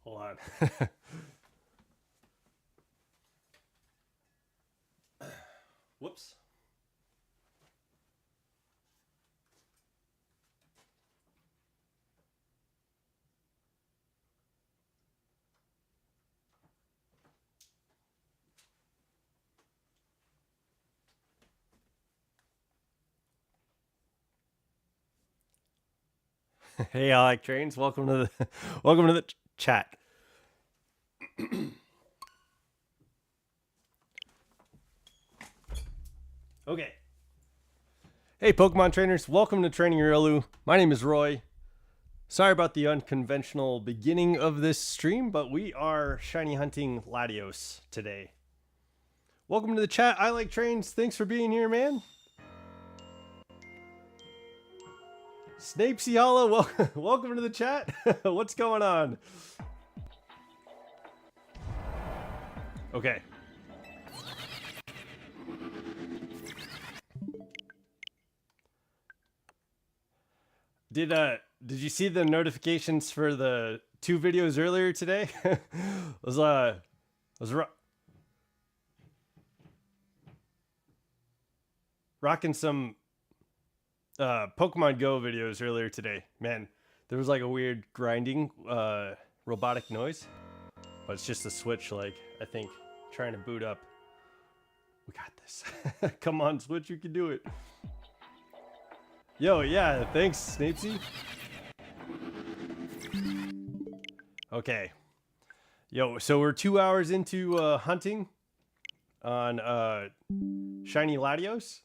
Hold on. Whoops. Hey, I like trains. Welcome to the welcome to the chat. Okay. Hey, Pokemon trainers. Welcome to Training Your Elu. My name is Roy. Sorry about the unconventional beginning of this stream, but we are shiny hunting Latios today. Welcome to the chat. I like trains. Thanks for being here, man. Snapesy Hollow, welcome to the chat. What's going on? Okay. Did you see the notifications for the 2 videos earlier today? was rocking some Pokemon Go videos earlier today. Man, there was like a weird grinding robotic noise, but it's just a Switch, like, I think trying to boot up. We got this. Come on, Switch, you can do it. Yo, yeah, thanks, Snapesy. Okay. Yo, so we're 2 hours into hunting on shiny Latios.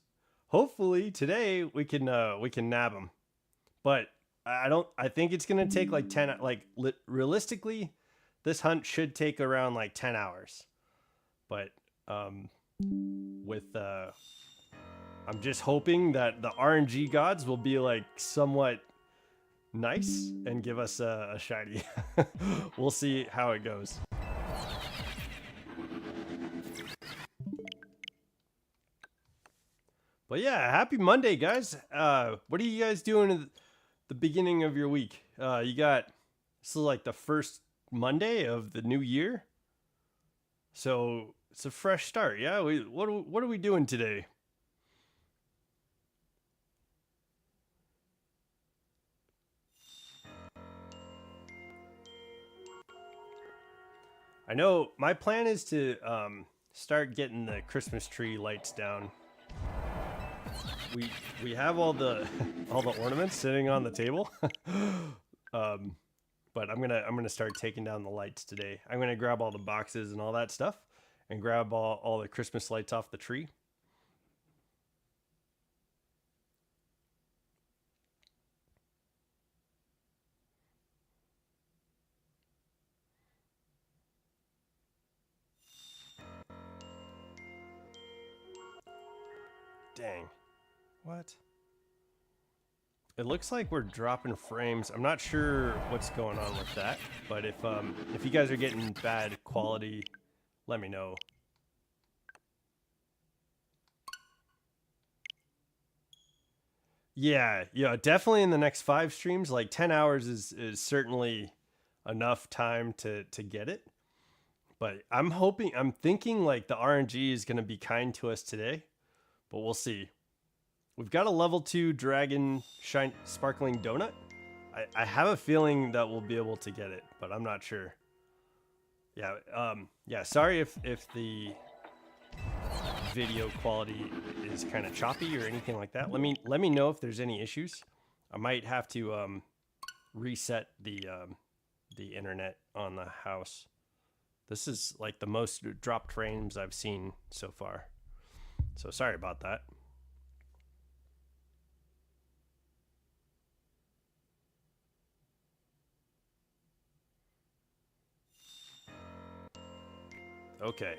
Hopefully today we can nab them. But I think it's going to take like 10, realistically this hunt should take around like 10 hours. But I'm just hoping that the RNG gods will be like somewhat nice and give us a shiny. We'll see how it goes. But yeah, happy Monday, guys. What are you guys doing at the beginning of your week? This is like the first Monday of the new year. So it's a fresh start. Yeah, what are we doing today? I know my plan is to start getting the Christmas tree lights down. We have all the ornaments sitting on the table, but I'm gonna start taking down the lights today. I'm gonna grab all the boxes and all that stuff, and grab all the Christmas lights off the tree. Dang. What? It looks like we're dropping frames. I'm not sure what's going on with that, but if you guys are getting bad quality, let me know. Yeah, definitely in the next 5 streams, like 10 hours is certainly enough time to get it. But I'm thinking like the RNG is going to be kind to us today, but we'll see. We've got a level 2 dragon sparkling donut. I have a feeling that we'll be able to get it, but I'm not sure. Yeah, sorry if the video quality is kind of choppy or anything like that. Let me know if there's any issues. I might have to reset the internet on the house. This is like the most dropped frames I've seen so far. So sorry about that. Okay.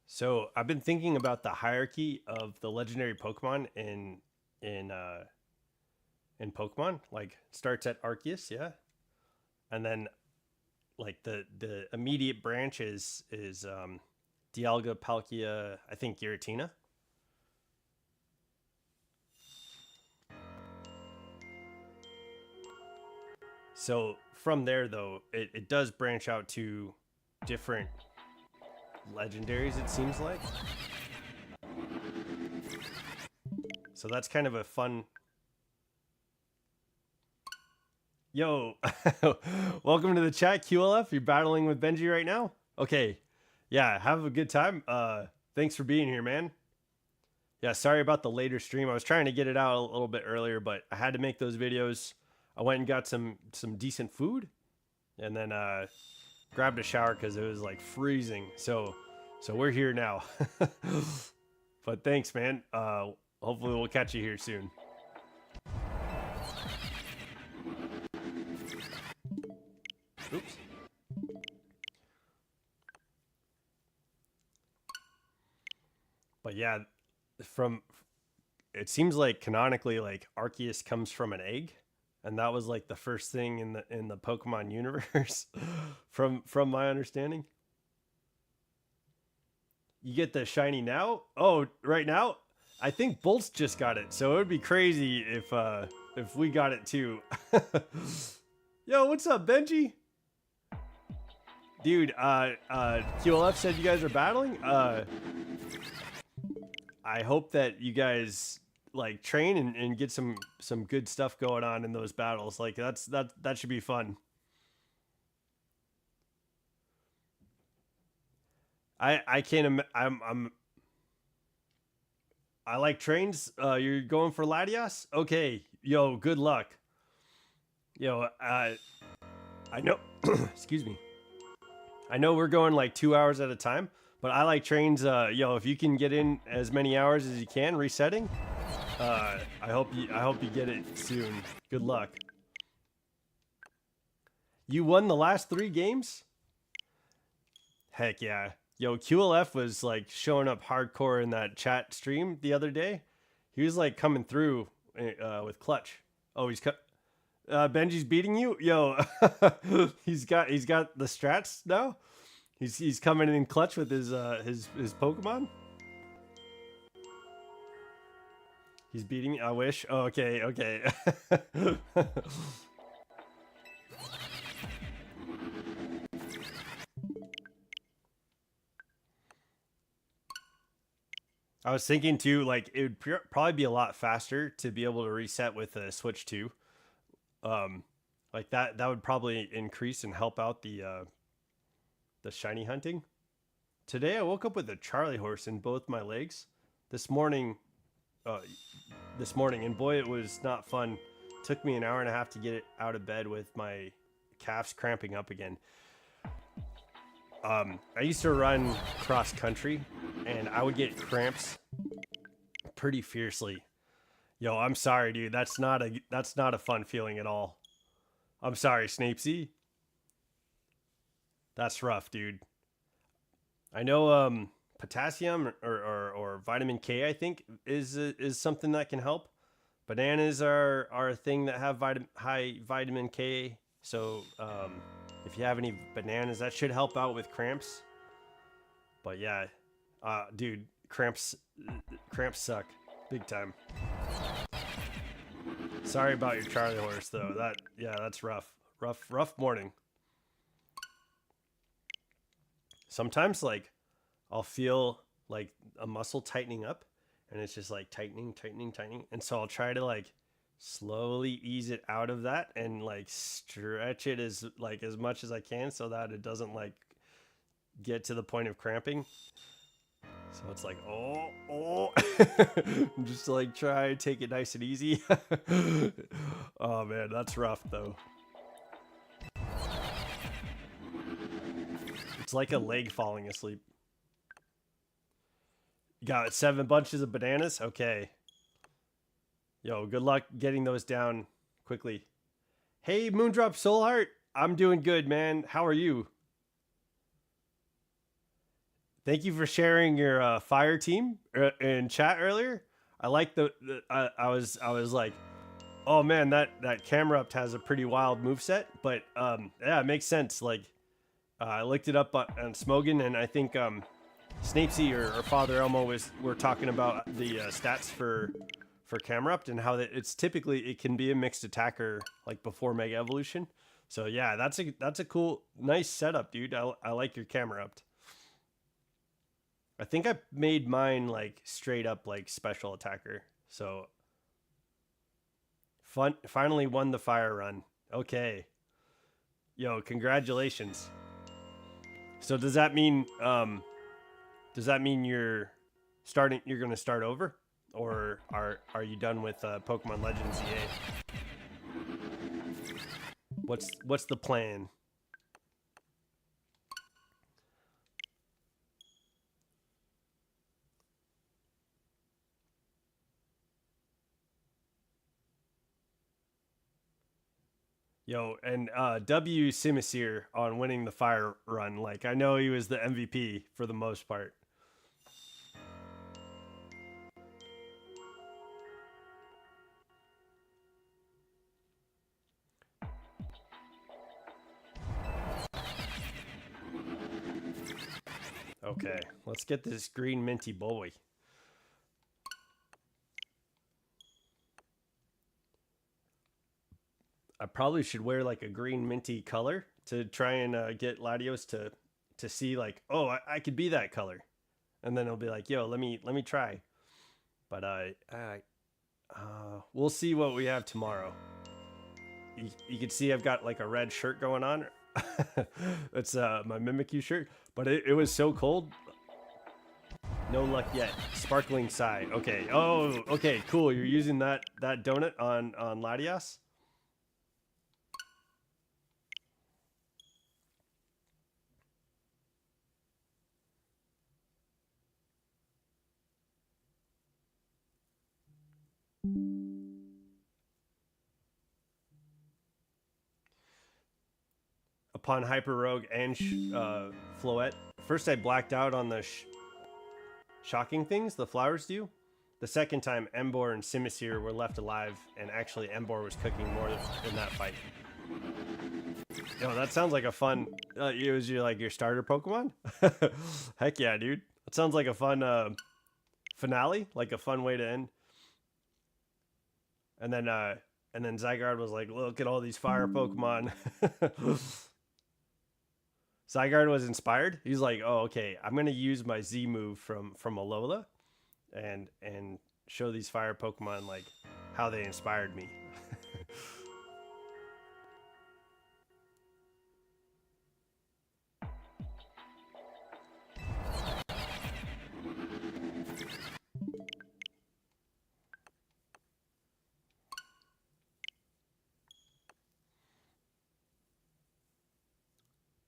So I've been thinking about the hierarchy of the legendary Pokemon in Pokemon. Like starts at Arceus, yeah, and then like the immediate branch is Dialga, Palkia, I think Giratina. So from there, though, it does branch out to different legendaries, it seems like. So that's kind of a fun... Yo, welcome to the chat, QLF. You're battling with Benji right now? Okay, yeah, have a good time. Thanks for being here, man. Yeah, sorry about the later stream. I was trying to get it out a little bit earlier, but I had to make those videos. I went and got some decent food, and then grabbed a shower because it was like freezing. So we're here now. But thanks, man. Hopefully we'll catch you here soon. Oops. But yeah, it seems like canonically, like Arceus comes from an egg, and that was like the first thing in the Pokemon universe, from my understanding. You get the shiny now? Oh, right now? I think Bolt's just got it, so it would be crazy if we got it too. Yo, what's up, Benji? Dude, QLF said you guys are battling. I hope that you guys like train and get some good stuff going on in those battles. Like that should be fun. I can't. I like trains. You're going for Latios? Okay. Yo, good luck. Yo, I know. Excuse me. I know we're going like 2 hours at a time, but I like trains. Yo, if you can get in as many hours as you can resetting, I hope you get it soon. Good luck. You won the last 3 games? Heck yeah. Yo, QLF was like showing up hardcore in that chat stream the other day. He was like coming through with clutch. Oh, he's cut. Benji's beating you? Yo, he's got the strats now. He's coming in clutch with his Pokemon. He's beating me. I wish. Oh, okay. I was thinking too, like it would probably be a lot faster to be able to reset with a Switch 2. Like that would probably increase and help out the shiny hunting. Today I woke up with a Charlie horse in both my legs. This morning, and boy, it was not fun. It took me an hour and a half to get it out of bed with my calves cramping up again. I used to run cross country, and I would get cramps pretty fiercely. Yo, I'm sorry, dude. That's not a fun feeling at all. I'm sorry, Snapesy. That's rough, dude. I know potassium or vitamin K, I think, is something that can help. Bananas are a thing that have high vitamin K. So if you have any bananas, that should help out with cramps. But yeah, dude, cramps suck big time. Sorry about your Charlie horse though. That's rough morning. Sometimes like I'll feel like a muscle tightening up, and it's just like tightening, and so I'll try to like slowly ease it out of that and like stretch it as much as I can so that it doesn't like get to the point of cramping. So it's like, oh, just like try take it nice and easy. Oh man, that's rough though. It's like a leg falling asleep. You got 7 bunches of bananas? Okay. Yo, good luck getting those down quickly. Hey, Moondrop Soulheart. I'm doing good, man. How are you? Thank you for sharing your fire team in chat earlier. I like I was like, oh man, that Camerupt has a pretty wild moveset, but yeah, it makes sense. Like I looked it up on Smogan, and I think Snapesy or Father Elmo were talking about the stats for Camerupt and how that it's typically it can be a mixed attacker like before Mega Evolution. So yeah, that's a cool, nice setup, dude. I like your Camerupt. I think I made mine like straight up like special attacker. So finally won the fire run. Okay. Yo, congratulations. So does that mean you're going to start over, or are you done with Pokemon Legends EA? What's the plan? Yo, and W Simisir on winning the fire run. Like, I know he was the MVP for the most part. Okay, let's get this green minty boy. I probably should wear like a green minty color to try and get Latios to see like, oh, I could be that color, and then he'll be like, yo, let me try. But we'll see what we have tomorrow. You can see I've got like a red shirt going on. It's my Mimikyu shirt, but it was so cold. No luck yet. Sparkling Sigh. Okay. Oh, okay. Cool. You're using that donut on Latios. Upon Hyper Rogue and Floette. First, I blacked out on the shocking things the flowers do. The second time, Embor and Simisir were left alive, and actually Embor was cooking more in that fight. Yo, that sounds like a fun... it was your starter Pokemon? Heck yeah, dude. That sounds like a fun finale, like a fun way to end. And then Zygarde was like, look at all these fire Pokemon. Zygarde was inspired. He's like, oh, okay, I'm going to use my Z move from Alola and show these fire Pokemon like how they inspired me.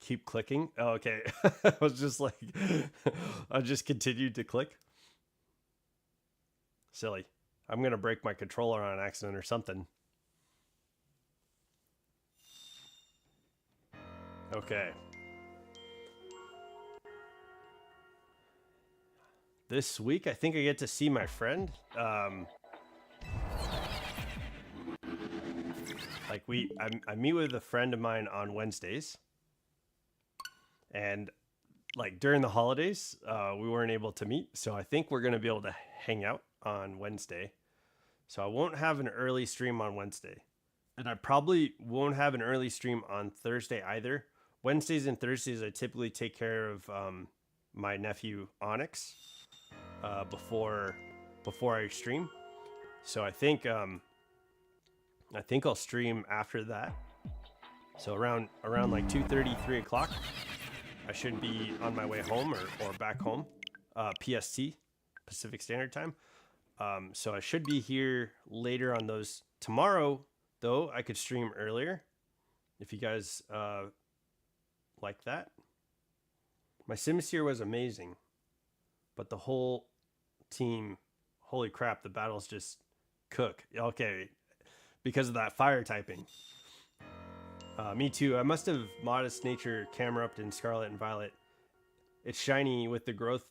Keep clicking. Oh, okay. I was just like, I just continued to click. Silly. I'm going to break my controller on accident or something. Okay. This week, I think I get to see my friend. Like I meet with a friend of mine on Wednesdays. And like during the holidays, we weren't able to meet. So I think we're going to be able to hang out on Wednesday. So I won't have an early stream on Wednesday. And I probably won't have an early stream on Thursday either. Wednesdays and Thursdays, I typically take care of my nephew Onyx before I stream. So I think I'll stream after that. So around like 2:30, 3 o'clock. I should be on my way home or back home, PST, Pacific Standard Time. So I should be here later on those. Tomorrow, though, I could stream earlier if you guys like that. My Simisir was amazing, but the whole team, holy crap, the battles just cook. Okay, because of that fire typing. Me too. I must have Modest Nature Camerupt in Scarlet and Violet. It's shiny with the growth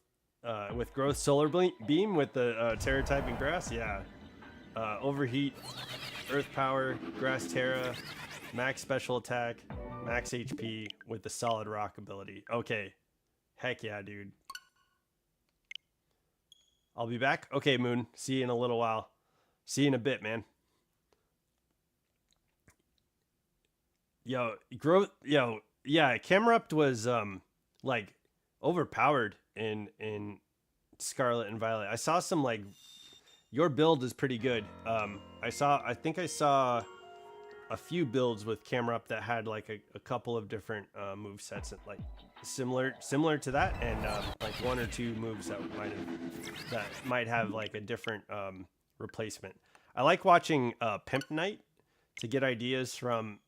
Solar Beam with the Terra typing grass. Yeah. Overheat, Earth Power, Grass Terra, Max Special Attack, Max HP with the solid rock ability. Okay. Heck yeah, dude. I'll be back. Okay, Moon. See you in a little while. See you in a bit, man. Yo, growth. Yo, yeah. Camerupt was like overpowered in Scarlet and Violet. I saw some like your build is pretty good. I think I saw a few builds with Camerupt that had like a couple of different move sets that like similar to that, and like one or two moves that might have like a different replacement. I like watching Pimp Knight to get ideas from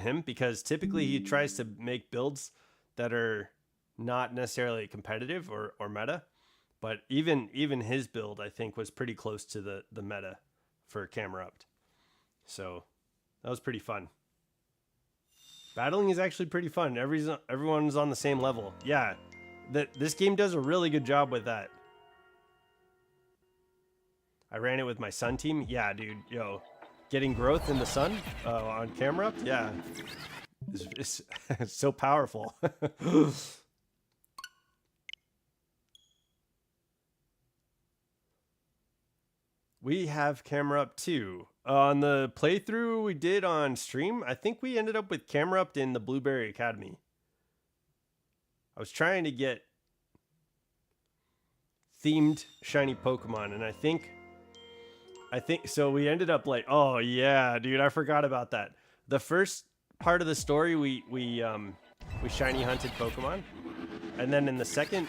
him, because typically he tries to make builds that are not necessarily competitive or meta, but even his build I think was pretty close to the meta for Camerupt. So that was pretty fun. Battling is actually pretty fun. Everyone's on the same level. Yeah, this game does a really good job with that. I ran it with my Sun team. Yeah, dude. Yo, getting growth in the Sun on Camerupt. Yeah, it's so powerful. We have Camerupt too. On the playthrough we did on stream, I think we ended up with Camerupt in the Blueberry Academy. I was trying to get themed shiny Pokemon, and I think so we ended up like, oh yeah, dude, I forgot about that. The first part of the story we shiny hunted Pokemon, and then in the second,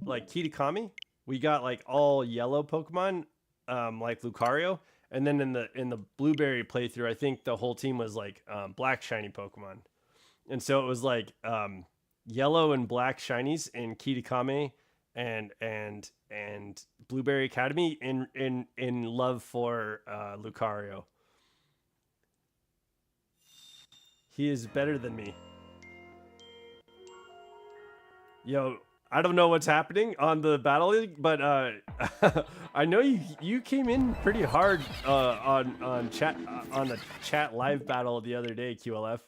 like Kitakami, we got like all yellow Pokemon, like Lucario. And then in the Blueberry playthrough, I think the whole team was like black shiny Pokemon, and so it was like yellow and black shinies in Kitakami and Blueberry Academy in love for Lucario. He is better than me. Yo, I don't know what's happening on the Battle League, but I know you came in pretty hard on chat on the chat live battle the other day, QLF.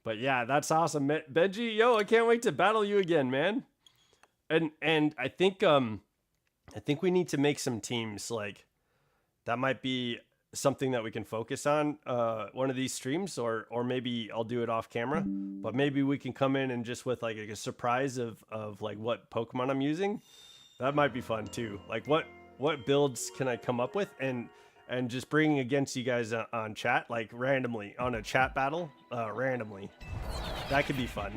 But yeah, that's awesome, Benji. Yo, I can't wait to battle you again, man. And I think we need to make some teams. Like that might be something that we can focus on one of these streams, or maybe I'll do it off camera, but maybe we can come in and just with like a surprise of like what Pokemon I'm using. That might be fun too. Like what builds can I come up with, and just bringing against you guys on chat, like randomly on a chat battle, randomly. That could be fun.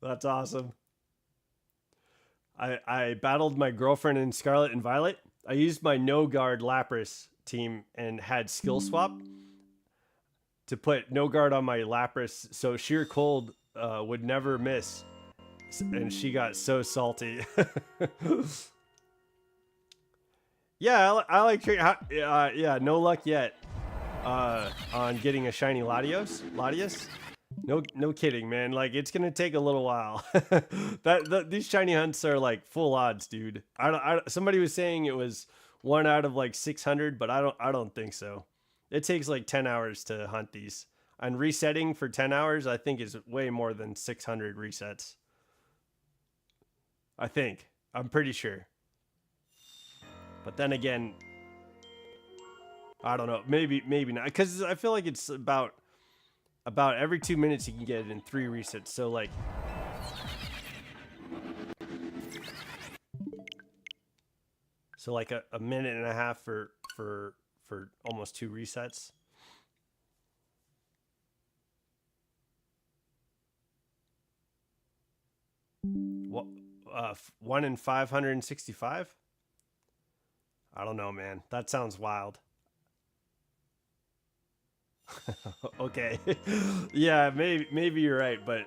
That's awesome. I battled my girlfriend in Scarlet and Violet. I used my no guard Lapras team and had skill swap to put no guard on my Lapras, so sheer cold would never miss, and she got so salty. Yeah, I like yeah, no luck yet on getting a shiny Latios. No kidding, man. Like it's gonna take a little while. These shiny hunts are like full odds, dude. Somebody was saying it was 1 out of like 600, but I don't think so. It takes like 10 hours to hunt these, and resetting for 10 hours I think is way more than 600 resets. I'm pretty sure. But then again, I don't know. Maybe not, because I feel like it's about every 2 minutes you can get it in 3 resets. So like, a minute and a half for almost 2 resets. What? 1 in 565? I don't know, man. That sounds wild. Okay. Yeah, maybe you're right, but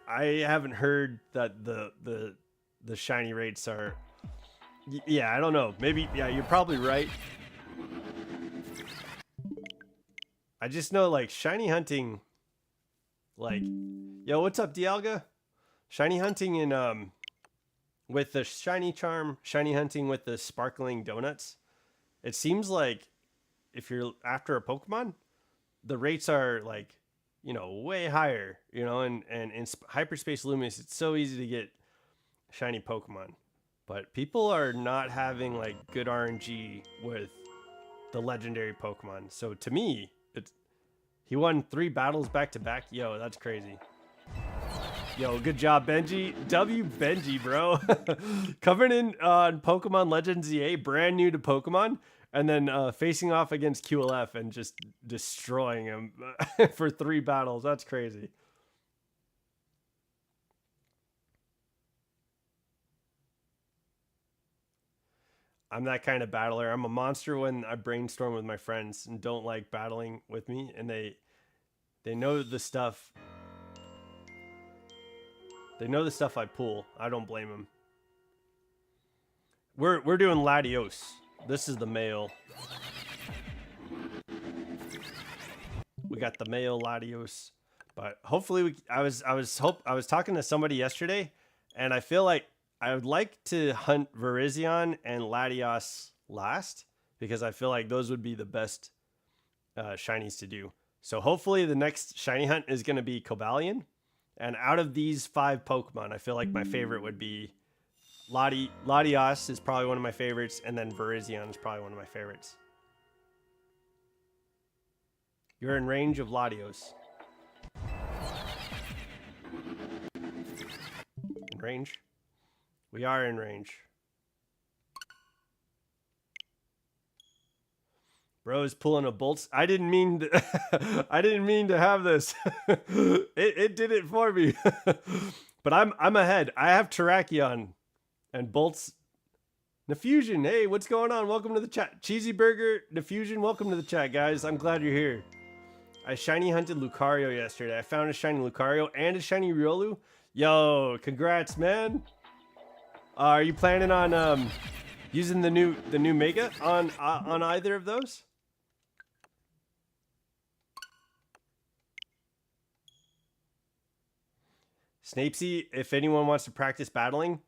I haven't heard that the shiny rates are. Yeah, I don't know. Maybe, yeah, you're probably right. I just know like shiny hunting, like, yo, what's up, Dialga? Shiny hunting in with the shiny charm, shiny hunting with the sparkling donuts, it seems like if you're after a Pokemon, the rates are like, way higher, and in hyperspace luminous, it's so easy to get shiny Pokemon. But people are not having like good RNG with the legendary Pokemon. So to me, it's he won 3 battles back to back. Yo, that's crazy. Yo, good job, Benji. W Benji, bro. Coming in on Pokemon Legends EA, brand new to Pokemon, and then facing off against QLF and just destroying him for 3 battles. That's crazy. I'm that kind of battler. I'm a monster when I brainstorm with my friends and don't like battling with me, and they know the stuff. They know the stuff I pull. I don't blame them. We're doing Latios. This is the male. We got the male Latios, but hopefully I was talking to somebody yesterday, and I feel like I would like to hunt Virizion and Latios last because I feel like those would be the best shinies to do. So hopefully the next shiny hunt is going to be Cobalion. And out of these 5 Pokemon, I feel like my favorite would be Latios is probably one of my favorites, and then Virizion is probably one of my favorites. You're in range of Latios. In range? We are in range. Bro's pulling a bolts. I didn't mean to, I didn't mean to have this. It did it for me. But I'm ahead. I have Terrakion and bolts. Nefusion, hey, what's going on? Welcome to the chat. Cheesy Burger, Nefusion, welcome to the chat, guys. I'm glad you're here. I shiny hunted Lucario yesterday. I found a shiny Lucario and a shiny Riolu. Yo, congrats, man. Are you planning on using the new Mega on either of those? Snapesy, if anyone wants to practice battling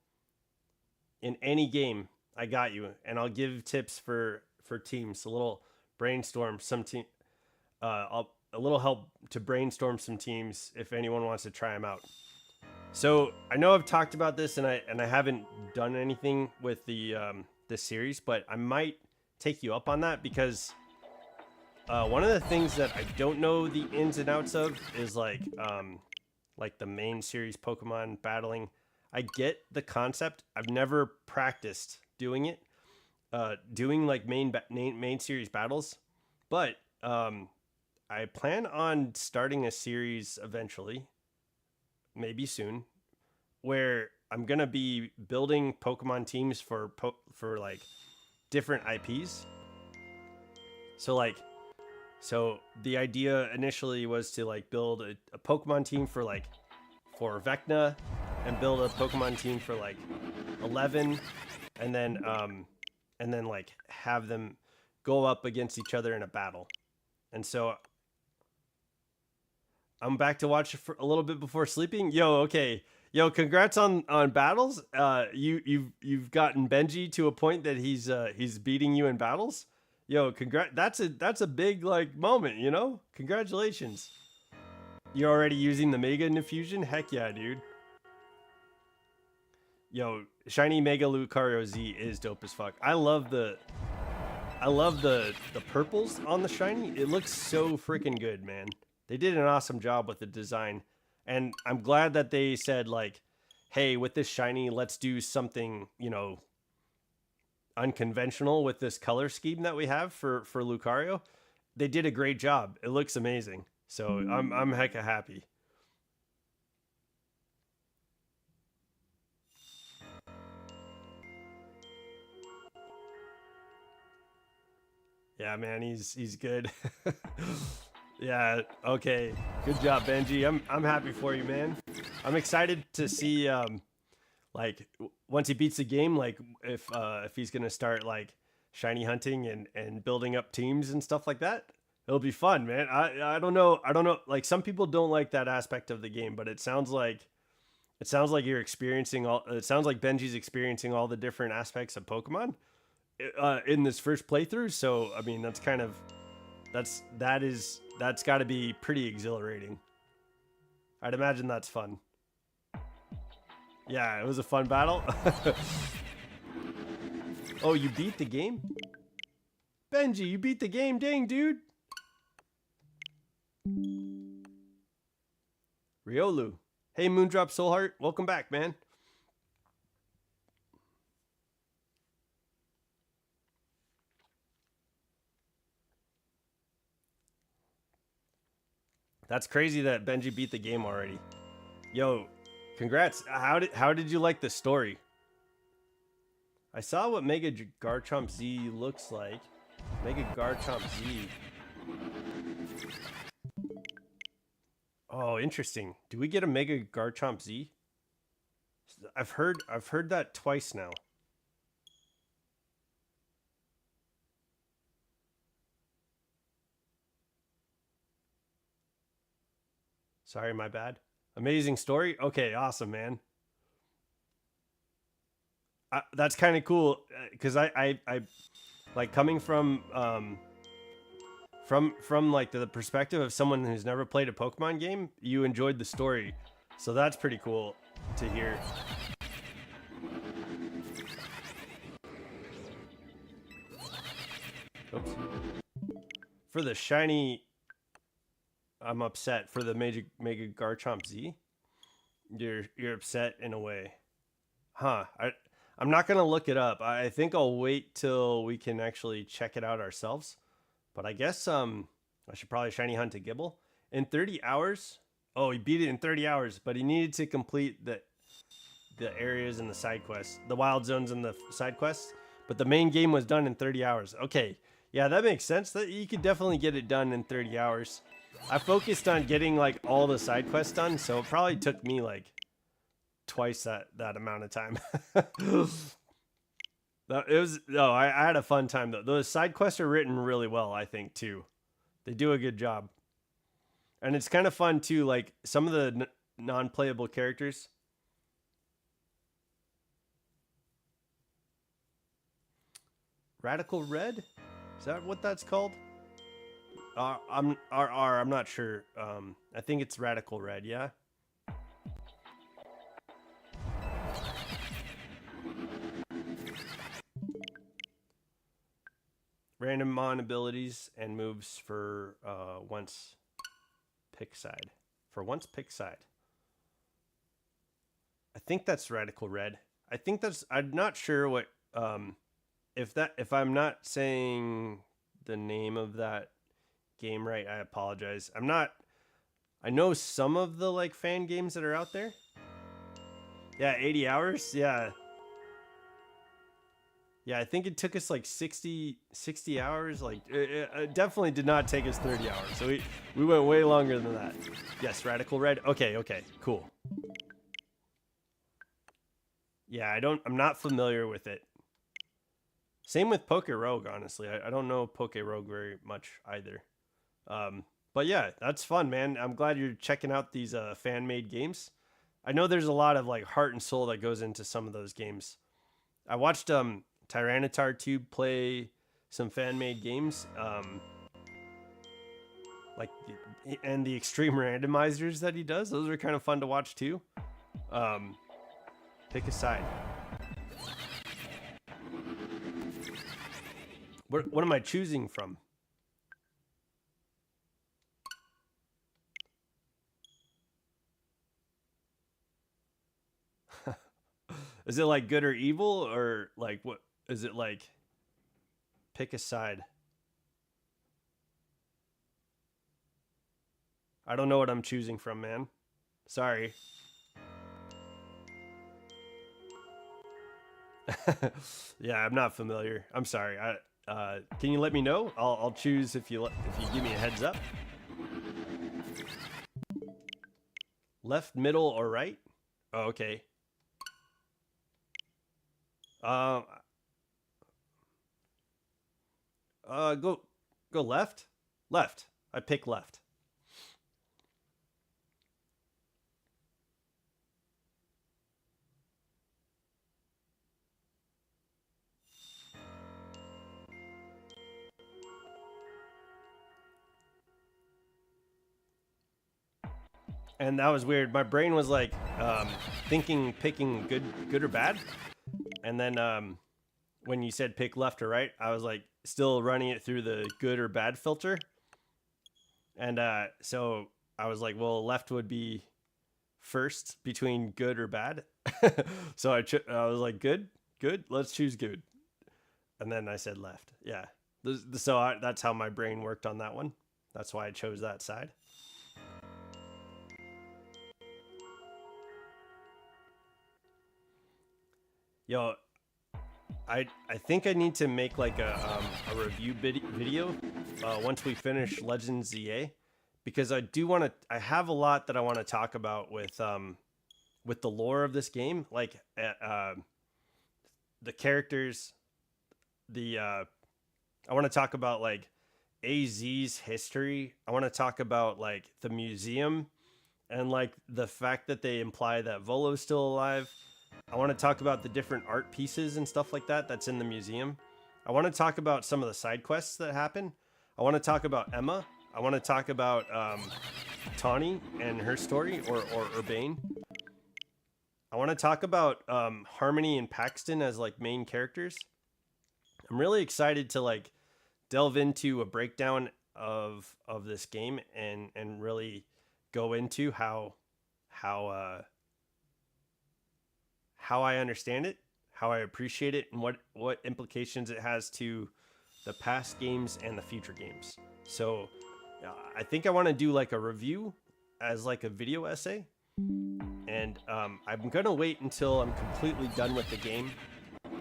in any game, I got you, and I'll give tips for teams. A little brainstorm, a little help to brainstorm some teams if anyone wants to try them out. So I know I've talked about this, and I haven't done anything with the this series, but I might take you up on that because one of the things that I don't know the ins and outs of is like the main series Pokemon battling. I get the concept. I've never practiced doing it, doing like main series battles, but I plan on starting a series eventually, maybe soon, where I'm gonna be building Pokemon teams for like different IPs. So the idea initially was to like build a Pokemon team for Vecna, and build a Pokemon team for like 11, and then like have them go up against each other in a battle. And so I'm back to watch for a little bit before sleeping. Yo, okay. Yo, congrats on battles. You've gotten Benji to a point that he's beating you in battles. Yo, that's a big like moment, you know? Congratulations. You're already using the Mega Infusion? Heck yeah, dude. Yo, shiny Mega Lucario Z is dope as fuck. I love the purples on the shiny. It looks so freaking good, man. They did an awesome job with the design. And I'm glad that they said like, hey, with this shiny, let's do something, unconventional with this color scheme that we have for Lucario. They did a great job. It looks amazing. So I'm hecka happy. Yeah, man, he's good. Yeah, okay. Good job, Benji. I'm happy for you, man. I'm excited to see once he beats the game, like if he's gonna start like shiny hunting and building up teams and stuff like that. It'll be fun, man. I don't know. Like some people don't like that aspect of the game, but it sounds like It sounds like you're experiencing all. It sounds like Benji's experiencing all the different aspects of Pokemon in this first playthrough. So I mean, that's kind of that's got to be pretty exhilarating. I'd imagine that's fun. Yeah, it was a fun battle. Oh, you beat the game? Benji, you beat the game. Dang, dude. Riolu. Hey, Moondrop Soulheart. Welcome back, man. That's crazy that Benji beat the game already. Yo, congrats. How did you like the story? I saw what Mega Garchomp Z looks like. Mega Garchomp Z. Oh, interesting. Do we get a Mega Garchomp Z? I've heard that twice now. Sorry, my bad. Amazing story. Okay, awesome, man. That's kind of cool because I like coming from like the perspective of someone who's never played a Pokemon game. You enjoyed the story, so that's pretty cool to hear. Oops. For the shiny, I'm upset. For the Mega Garchomp Z, you're upset in a way, huh? I'm not gonna look it up. I think I'll wait till we can actually check it out ourselves. But I guess I should probably shiny hunt a Gibble in 30 hours. Oh, he beat it in 30 hours, but he needed to complete the areas and the side quests, the wild zones and the side quests. But the main game was done in 30 hours. Okay, yeah, that makes sense. That you could definitely get it done in 30 hours. I focused on getting like all the side quests done, so it probably took me like twice that amount of time. I had a fun time though. Those side quests are written really well, I think too. They do a good job, and it's kind of fun too. Like some of the non-playable characters. Radical Red, is that what that's called? I'm not sure. I think it's Radical Red. Yeah. Random mon abilities and moves for once pick side. For once pick side. I think that's Radical Red. I think that's. I'm not sure what. If I'm not saying the name of that game right, I apologize. I'm not. I know some of the like fan games that are out there. Yeah, 80 hours. Yeah. Yeah, I think it took us like 60 hours. Like, it definitely did not take us 30 hours. So we went way longer than that. Yes, Radical Red. Okay, cool. Yeah, I'm not familiar with it. Same with Poke Rogue, honestly. I don't know Poke Rogue very much either. But yeah, that's fun, man. I'm glad you're checking out these fan-made games. I know there's a lot of like heart and soul that goes into some of those games. I watched Tyranitar Tube play some fan-made games, like and the extreme randomizers that he does. Those are kind of fun to watch too. Pick a side. What am I choosing from? Is it like good or evil, or like what? Is it like pick a side? I don't know what I'm choosing from, man. Sorry. Yeah, I'm not familiar. I'm sorry. Can you let me know? I'll choose if you give me a heads up. Left, middle, or right? Oh, okay. Go left. Left. I pick left. and that was weird. My brain was like thinking, picking good or bad, and then when you said pick left or right, I was like still running it through the good or bad filter, and so I was like, well, left would be first between good or bad. So I was like, good, let's choose good, and then I said left. Yeah, that's how my brain worked on that one. That's why I chose that side. Yo, I think I need to make like a review video once we finish Legends ZA, because I do want to. I have a lot that I want to talk about with the lore of this game, like the characters. The I want to talk about like AZ's history. I want to talk about like the museum and like the fact that they imply that Volo's still alive. I want to talk about the different art pieces and stuff like that that's in the museum. I want to talk about some of the side quests that happen. I want to talk about Emma. I want to talk about Tawny and her story, or Urbane. I want to talk about Harmony and Paxton as like main characters. I'm really excited to like delve into a breakdown of this game and really go into how I understand it, how I appreciate it, and what implications it has to the past games and the future games. So I think I want to do like a review as like a video essay, and I'm gonna wait until I'm completely done with the game,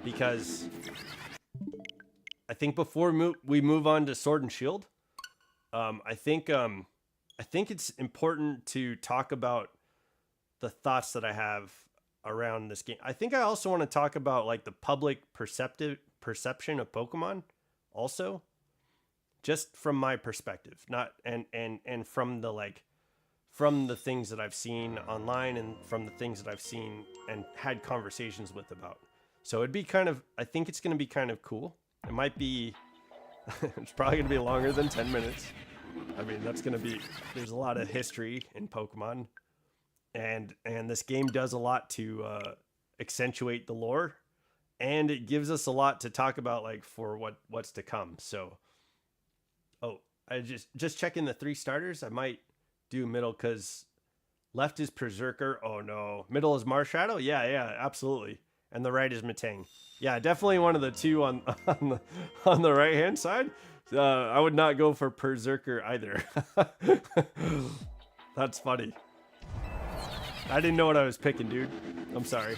because I think before we move on to Sword and Shield, I think it's important to talk about the thoughts that I have around this game. I think I also want to talk about like the public perception of Pokemon, also, just from my perspective, not and from the like from the things that I've seen online and from the things that I've seen and had conversations with about. So it'd be kind of, I think it's going to be kind of cool. It might be, it's probably going to be longer than 10 minutes. I mean, there's a lot of history in Pokemon, and this game does a lot to accentuate the lore, and it gives us a lot to talk about, like for what's to come. So, oh, I just checking the 3 starters. I might do middle, because left is Berserker. Oh no, middle is Marshadow. Yeah, absolutely. And the right is Matang. Yeah, definitely one of the two on the right hand side. I would not go for Berserker either. That's funny. I didn't know what I was picking, dude. I'm sorry.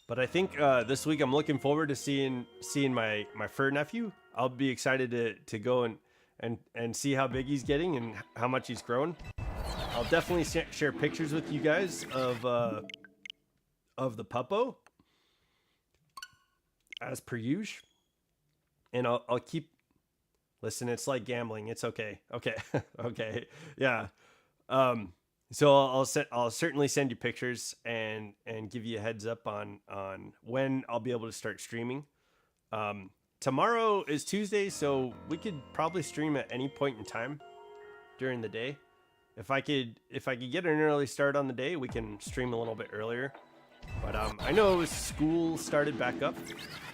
But I think this week I'm looking forward to seeing my fur nephew. I'll be excited to go and see how big he's getting and how much he's grown. I'll definitely share pictures with you guys of the puppo, as per usual. And I'll keep. Listen, it's like gambling. It's okay. Okay. Okay. Yeah. So I'll certainly send you pictures and give you a heads up on when I'll be able to start streaming. Tomorrow is Tuesday, so we could probably stream at any point in time during the day. If I could get an early start on the day, we can stream a little bit earlier. But I know school started back up.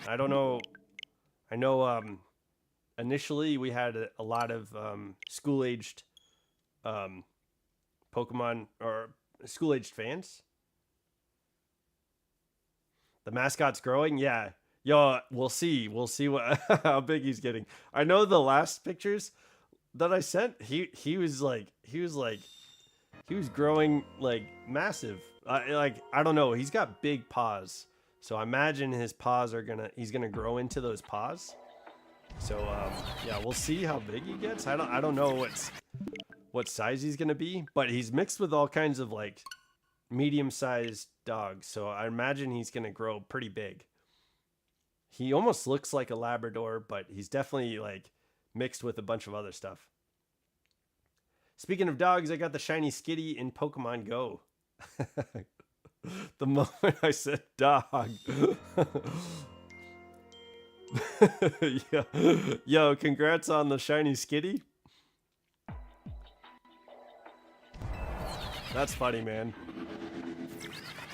I don't know. I know initially we had a lot of school-aged Pokemon or school-aged fans. The mascot's growing. Yeah. Yo, we'll see. We'll see what how big he's getting. I know the last pictures that I sent, he was growing like massive. I don't know. He's got big paws. So I imagine his paws he's gonna grow into those paws. So yeah, we'll see how big he gets. I don't know what size he's gonna be, but he's mixed with all kinds of like medium-sized dogs. So I imagine he's gonna grow pretty big. He almost looks like a Labrador, but he's definitely like mixed with a bunch of other stuff. Speaking of dogs, I got the shiny Skitty in Pokemon Go. The moment I said dog. Yo, congrats on the shiny Skitty. That's funny, man.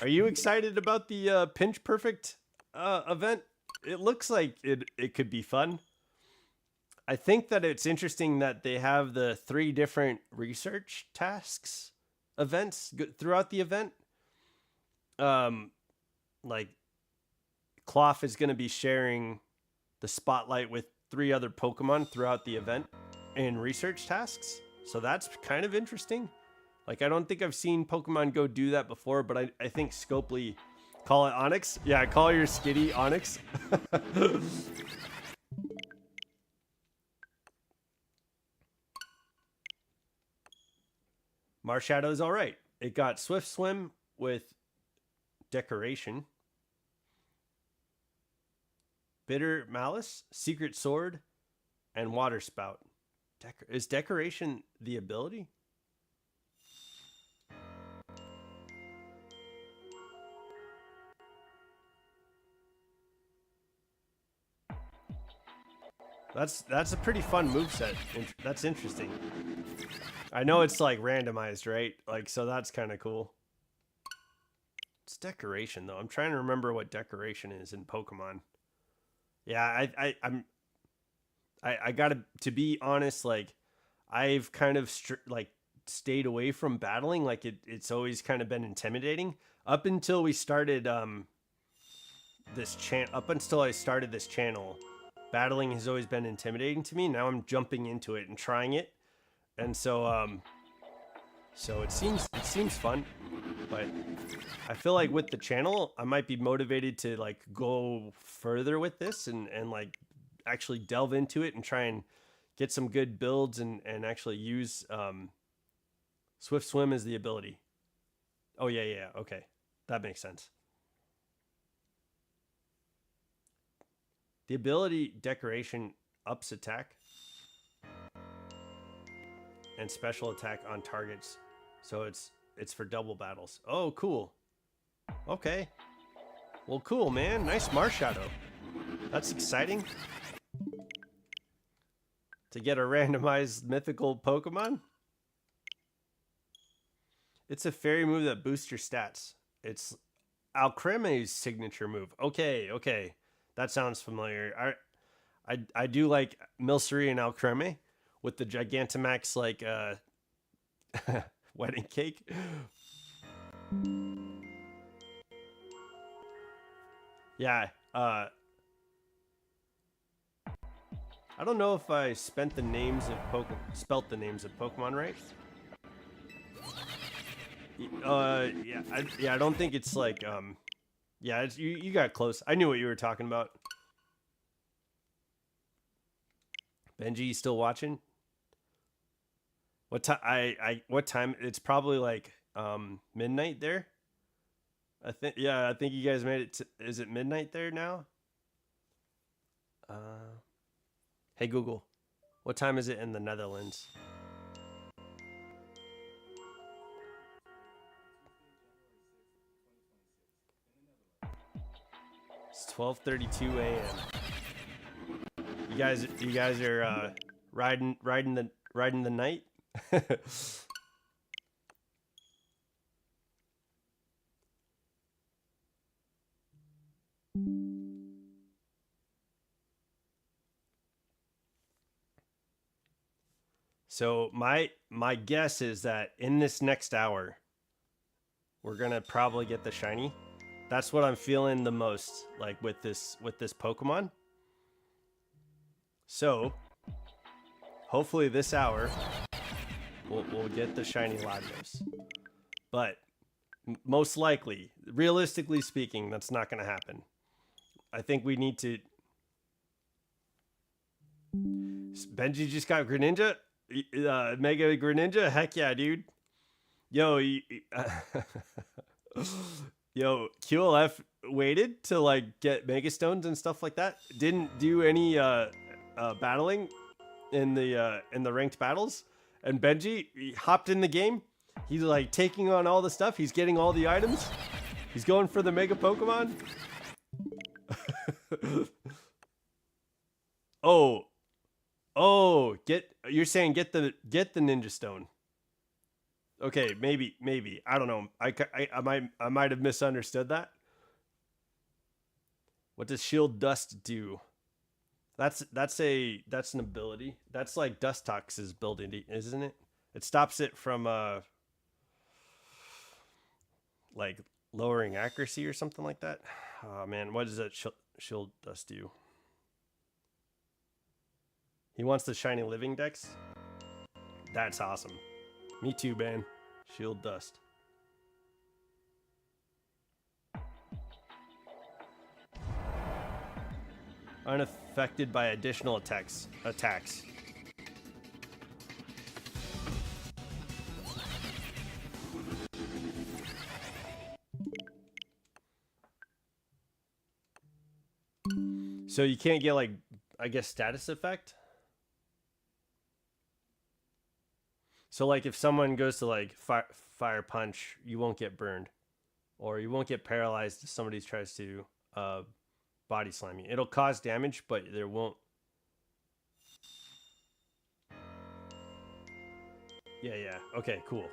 Are you excited about the Pinch Perfect event? It looks like it could be fun. I think that it's interesting that they have the 3 different research tasks events throughout the event. Like Cloth is going to be sharing the spotlight with 3 other Pokemon throughout the event in research tasks. So that's kind of interesting. Like, I don't think I've seen Pokemon Go do that before, but I think Scopely... Call it Onyx? Yeah, call your Skitty Onyx. Marshadow's all right. It got Swift Swim with Decoration, Bitter Malice, Secret Sword, and Water Spout. Is Decoration the ability? That's a pretty fun moveset. That's interesting. I know it's like randomized, right? Like, so that's kind of cool. It's Decoration though. I'm trying to remember what Decoration is in Pokemon. Yeah, I gotta, to be honest, like I've kind of stayed away from battling. Like it's always kind of been intimidating up until we started this up until I started this channel. Battling has always been intimidating to me. Now I'm jumping into it and trying it, and so it seems fun. But I feel like with the channel, I might be motivated to like go further with this and like actually delve into it and try and get some good builds and actually use Swift Swim as the ability. Oh yeah, okay, that makes sense. The ability Decoration ups attack and special attack on targets, so it's for double battles. Oh, cool. Okay. Well, cool, man. Nice Marshadow. That's exciting. To get a randomized mythical Pokemon. It's a fairy move that boosts your stats. It's Alcreme's signature move. Okay. That sounds familiar. I do like Milcery and Alcreme with the Gigantamax like wedding cake. Yeah, I don't know if I spelt the names of Pokemon right. I don't think it's like yeah, you got close. I knew what you were talking about. Benji, you still watching? What time? What time? It's probably like midnight there. I think you guys made it. Is it midnight there now? Hey Google, what time is it in the Netherlands? It's 12:32 a.m. You guys are riding the night. So my guess is that in this next hour, we're gonna probably get the shiny. That's what I'm feeling the most, like with this Pokemon. So hopefully this hour we'll get the shiny Latios. But most likely, realistically speaking, that's not gonna happen. I think we need to. Benji just got Greninja. Mega Greninja, heck yeah, dude. Yo, yo, QLF waited to like get Mega Stones and stuff like that. Didn't do any battling in the ranked battles. And Benji, he hopped in the game. He's like taking on all the stuff. He's getting all the items. He's going for the Mega Pokemon. Oh, you're saying get the Ninja Stone. Okay, maybe. I don't know. I might have misunderstood that. What does Shield Dust do? That's an ability. That's like Dustox's ability, isn't it? It stops it from like lowering accuracy or something like that. Oh man, what does that Shield Dust do? He wants the shiny living dex. That's awesome. Me too, man. Shield Dust. Unaffected by additional attacks. So you can't get like, I guess, status effect. So like if someone goes to like fire punch, you won't get burned, or you won't get paralyzed if somebody tries to body slam you. It'll cause damage, but there won't. Yeah. Okay, cool.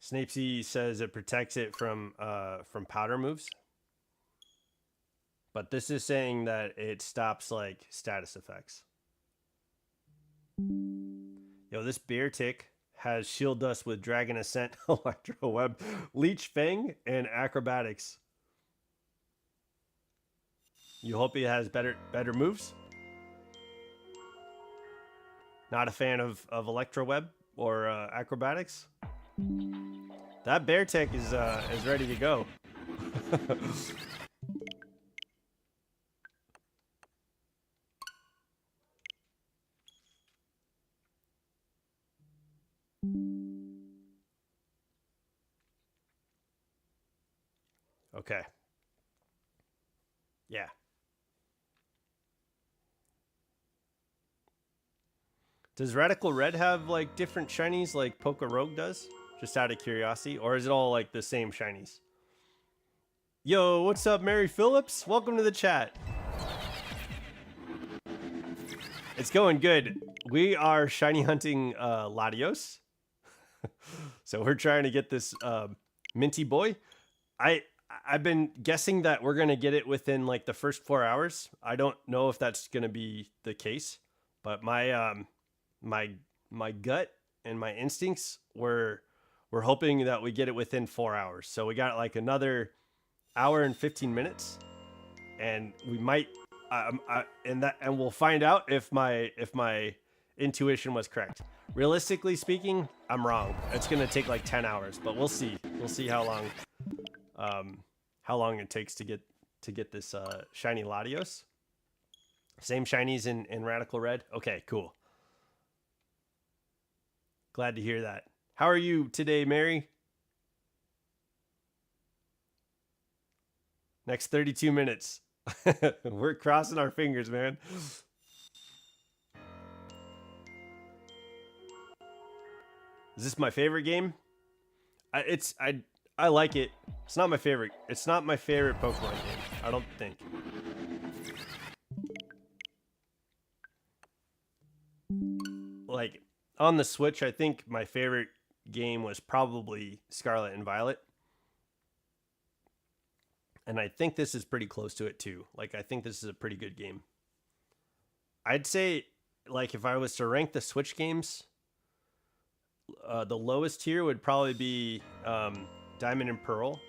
Snapesy says it protects it from powder moves. But this is saying that it stops like status effects. Yo, this bear tick has Shield Dust with Dragon Ascent, Electro Web, Leech Fang, and Acrobatics. You hope he has better moves? Not a fan of Electro Web or Acrobatics? That bear tick is ready to go. Okay. Yeah. Does Radical Red have like different shinies like Poke Rogue does? Just out of curiosity, or is it all like the same shinies? Yo, what's up, Mary Phillips? Welcome to the chat. It's going good. We are shiny hunting Latios. So we're trying to get this minty boy. I've been guessing that we're gonna get it within like the first 4 hours. I don't know if that's gonna be the case, but my my gut and my instincts we're hoping that we get it within 4 hours. So we got like another hour and 15 minutes, and we might and we'll find out if my intuition was correct. Realistically speaking, I'm wrong. It's gonna take like 10 hours, but we'll see. We'll see how long it takes to get this shiny Latios. Same shinies in Radical Red. Okay, cool. Glad to hear that. How are you today, Mary? Next 32 minutes. We're crossing our fingers, man. Is this my favorite game? I like it. It's not my favorite. It's not my favorite Pokemon game, I don't think. Like on the Switch, I think my favorite game was probably Scarlet and Violet. And I think this is pretty close to it too. Like I think this is a pretty good game. I'd say like if I was to rank the Switch games, the lowest tier would probably be Diamond and Pearl.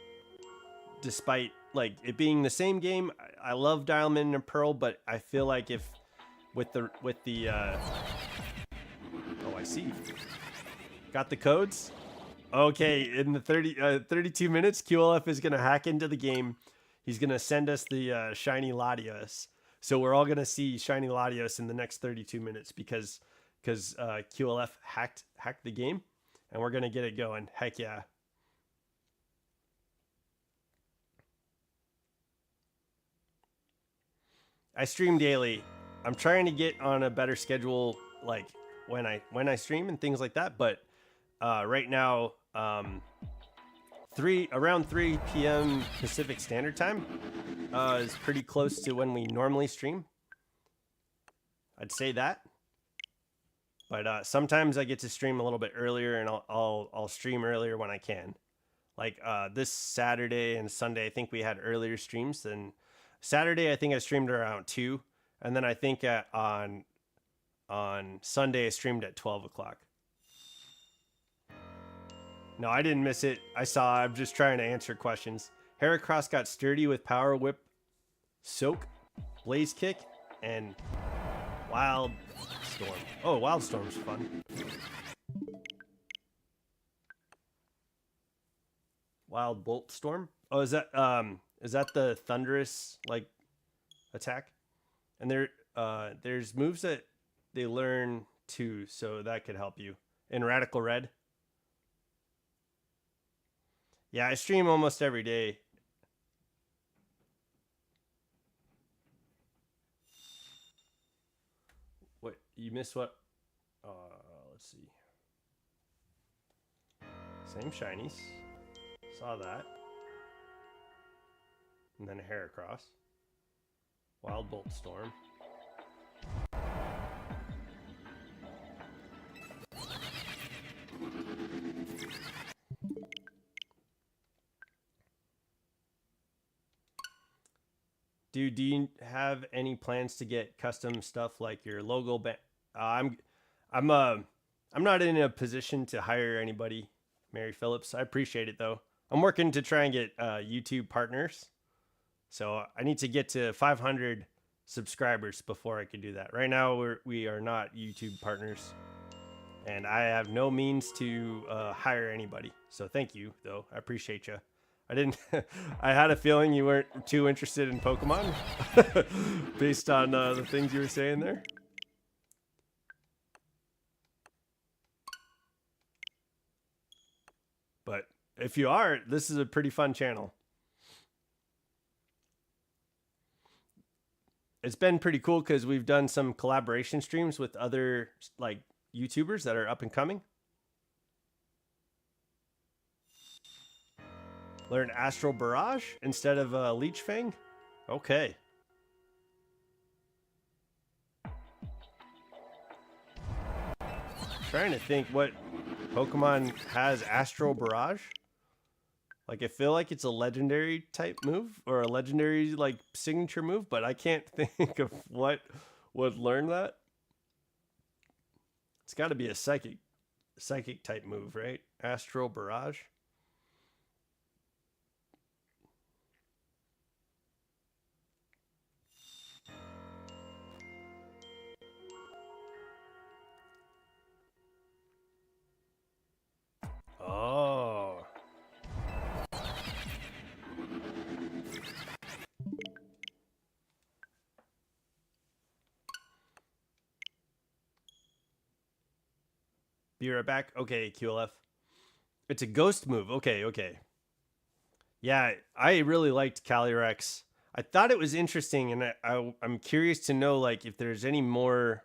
Despite like it being the same game, I love Diamond and Pearl, but I feel like if with the oh, I see. Got the codes? Okay, in the 32 minutes, QLF is going to hack into the game. he's gonna send us the shiny Latios. So we're all gonna see shiny Latios in the next 32 minutes because QLF hacked the game, and we're gonna get it going. Heck yeah! I stream daily. I'm trying to get on a better schedule, like when I stream and things like that. But right now, around 3 p.m. Pacific Standard Time is pretty close to when we normally stream. I'd say that. But sometimes I get to stream a little bit earlier, and I'll stream earlier when I can. Like this Saturday and Sunday, I think we had earlier streams than Saturday. I think I streamed around 2, and then I think on Sunday I streamed at 12 o'clock. No, I didn't miss it. I saw. I'm just trying to answer questions. Heracross got sturdy with Power Whip, Soak, Blaze Kick, and Wild Storm. Oh, Wild Storm's fun. Wild Bolt Storm. Oh, is that the thunderous like attack? And there's moves that they learn too, so that could help you. In Radical Red. Yeah, I stream almost every day. What, you missed what? Let's see. Same shinies. Saw that. And then a Heracross. Wild Bolt Storm. Dude, do you have any plans to get custom stuff like your logo? I'm not in a position to hire anybody, Mary Phillips. I appreciate it though. I'm working to try and get YouTube partners. So I need to get to 500 subscribers before I can do that. Right now we are not YouTube partners, and I have no means to hire anybody. So thank you though. I appreciate you. I had a feeling you weren't too interested in Pokemon based on the things you were saying there. But if you are, this is a pretty fun channel. It's been pretty cool because we've done some collaboration streams with other like YouTubers that are up and coming. Learn Astral Barrage instead of Leech Fang? Okay. Trying to think what Pokemon has Astral Barrage. Like, I feel like it's a legendary type move or a legendary like signature move, but I can't think of what would learn that. It's got to be a psychic type move, right? Astral Barrage. Oh. Be right back. Okay, QLF. It's a ghost move. Okay. Yeah, I really liked Calyrex. I thought it was interesting, and I'm curious to know like if there's any more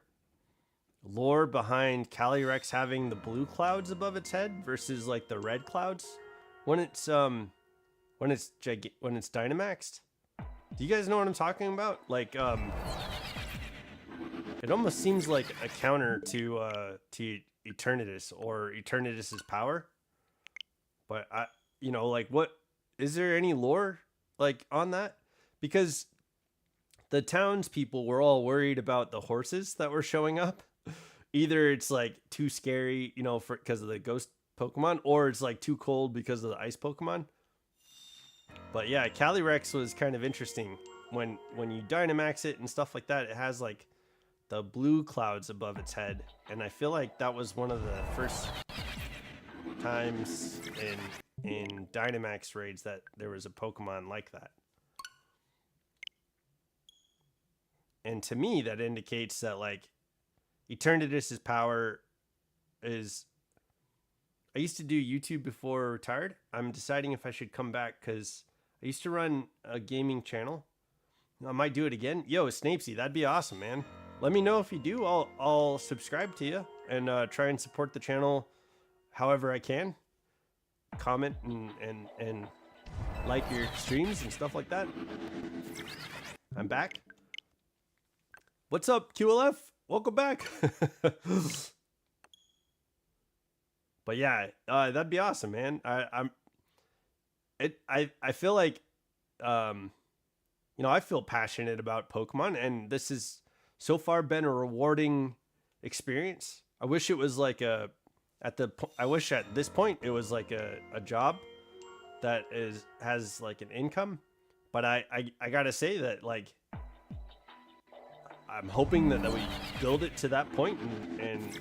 lore behind Calyrex having the blue clouds above its head versus like the red clouds when it's Dynamaxed. Do you guys know what I'm talking about? Like it almost seems like a counter to Eternatus or Eternatus's power. But like what is there any lore like on that? Because the townspeople were all worried about the horses that were showing up. Either it's like too scary, because of the ghost Pokemon, or it's like too cold because of the ice Pokemon. But yeah, Calyrex was kind of interesting. When you Dynamax it and stuff like that, it has like the blue clouds above its head. And I feel like that was one of the first times in Dynamax raids that there was a Pokemon like that. and to me that indicates that like Eternatus's power is. I used to do YouTube before I retired. I'm deciding if I should come back because I used to run a gaming channel. I might do it again. Yo, Snapesy, that'd be awesome, man. Let me know if you do. I'll subscribe to you and try and support the channel however I can. Comment and like your streams and stuff like that. I'm back. What's up, QLF? Welcome back. But yeah, that'd be awesome, man. I feel like, I feel passionate about Pokemon, and this has so far been a rewarding experience. I wish it was like I wish at this point it was like a job that has like an income, but I gotta say that like I'm hoping that we build it to that point, and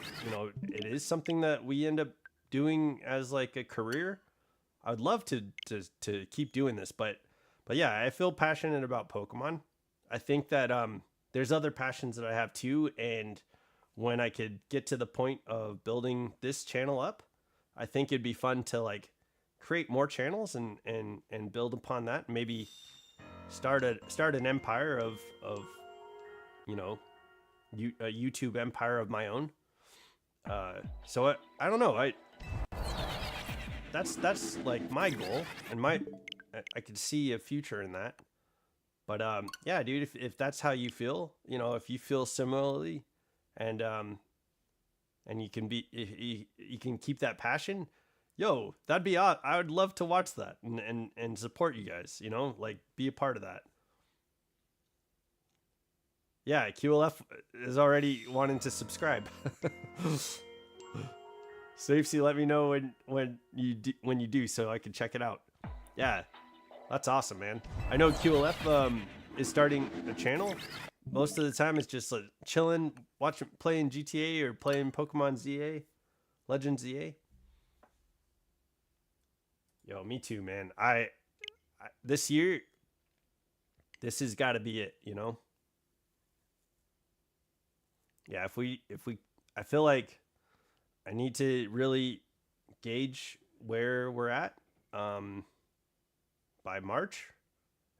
it is something that we end up doing as like a career. I would love to keep doing this, but yeah, I feel passionate about Pokemon. I think that there's other passions that I have too, and when I could get to the point of building this channel up, I think it'd be fun to like create more channels and build upon that. Maybe start an empire of a YouTube empire of my own. So I don't know. That's like my goal, and I could see a future in that. But yeah, dude, if that's how you feel, if you feel similarly, and you can you can keep that passion, yo, that'd be odd. I would love to watch that and support you guys. Like be a part of that. Yeah, QLF is already wanting to subscribe. Safety, let me know when you do so I can check it out. Yeah, that's awesome, man. I know QLF is starting a channel. Most of the time it's just like chilling, playing GTA or playing Pokemon ZA, Legends ZA. Yo, me too, man. I this year, this has got to be it, Yeah, if we, I feel like I need to really gauge where we're at by March,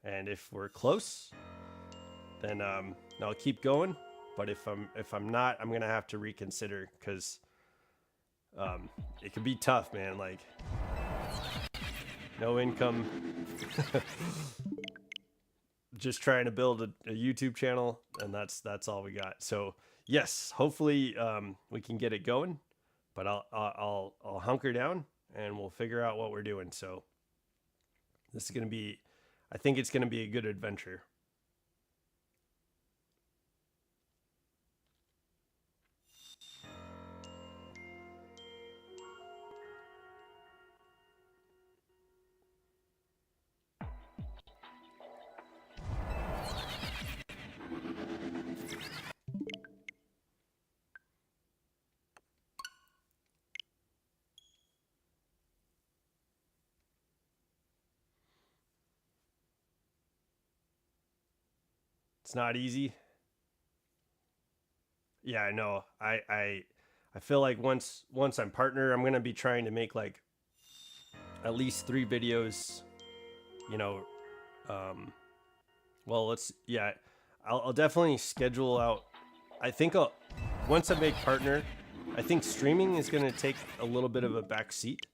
and if we're close, then I'll keep going. But if I'm not, I'm gonna have to reconsider, because it can be tough, man. Like no income, just trying to build a YouTube channel, and that's all we got. So yes, hopefully we can get it going. But I'll hunker down and we'll figure out what we're doing. So this is gonna be, I think it's gonna be a good adventure. It's not easy. Yeah, I know. I feel like once I'm partner, I'm gonna be trying to make like at least 3 videos. Well, I'll definitely schedule out. I think once I make partner, I think streaming is gonna take a little bit of a back seat,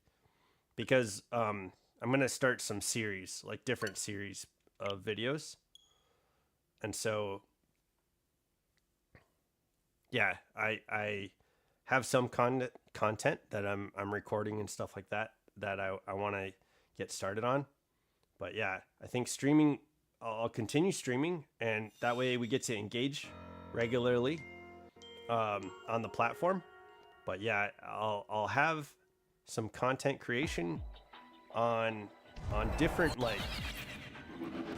because I'm gonna start some series, like different series of videos. And so, yeah, I have some content that I'm recording and stuff like that I want to get started on. But yeah, I think streaming, I'll continue streaming, and that way we get to engage regularly on the platform. But yeah, I'll have some content creation on different like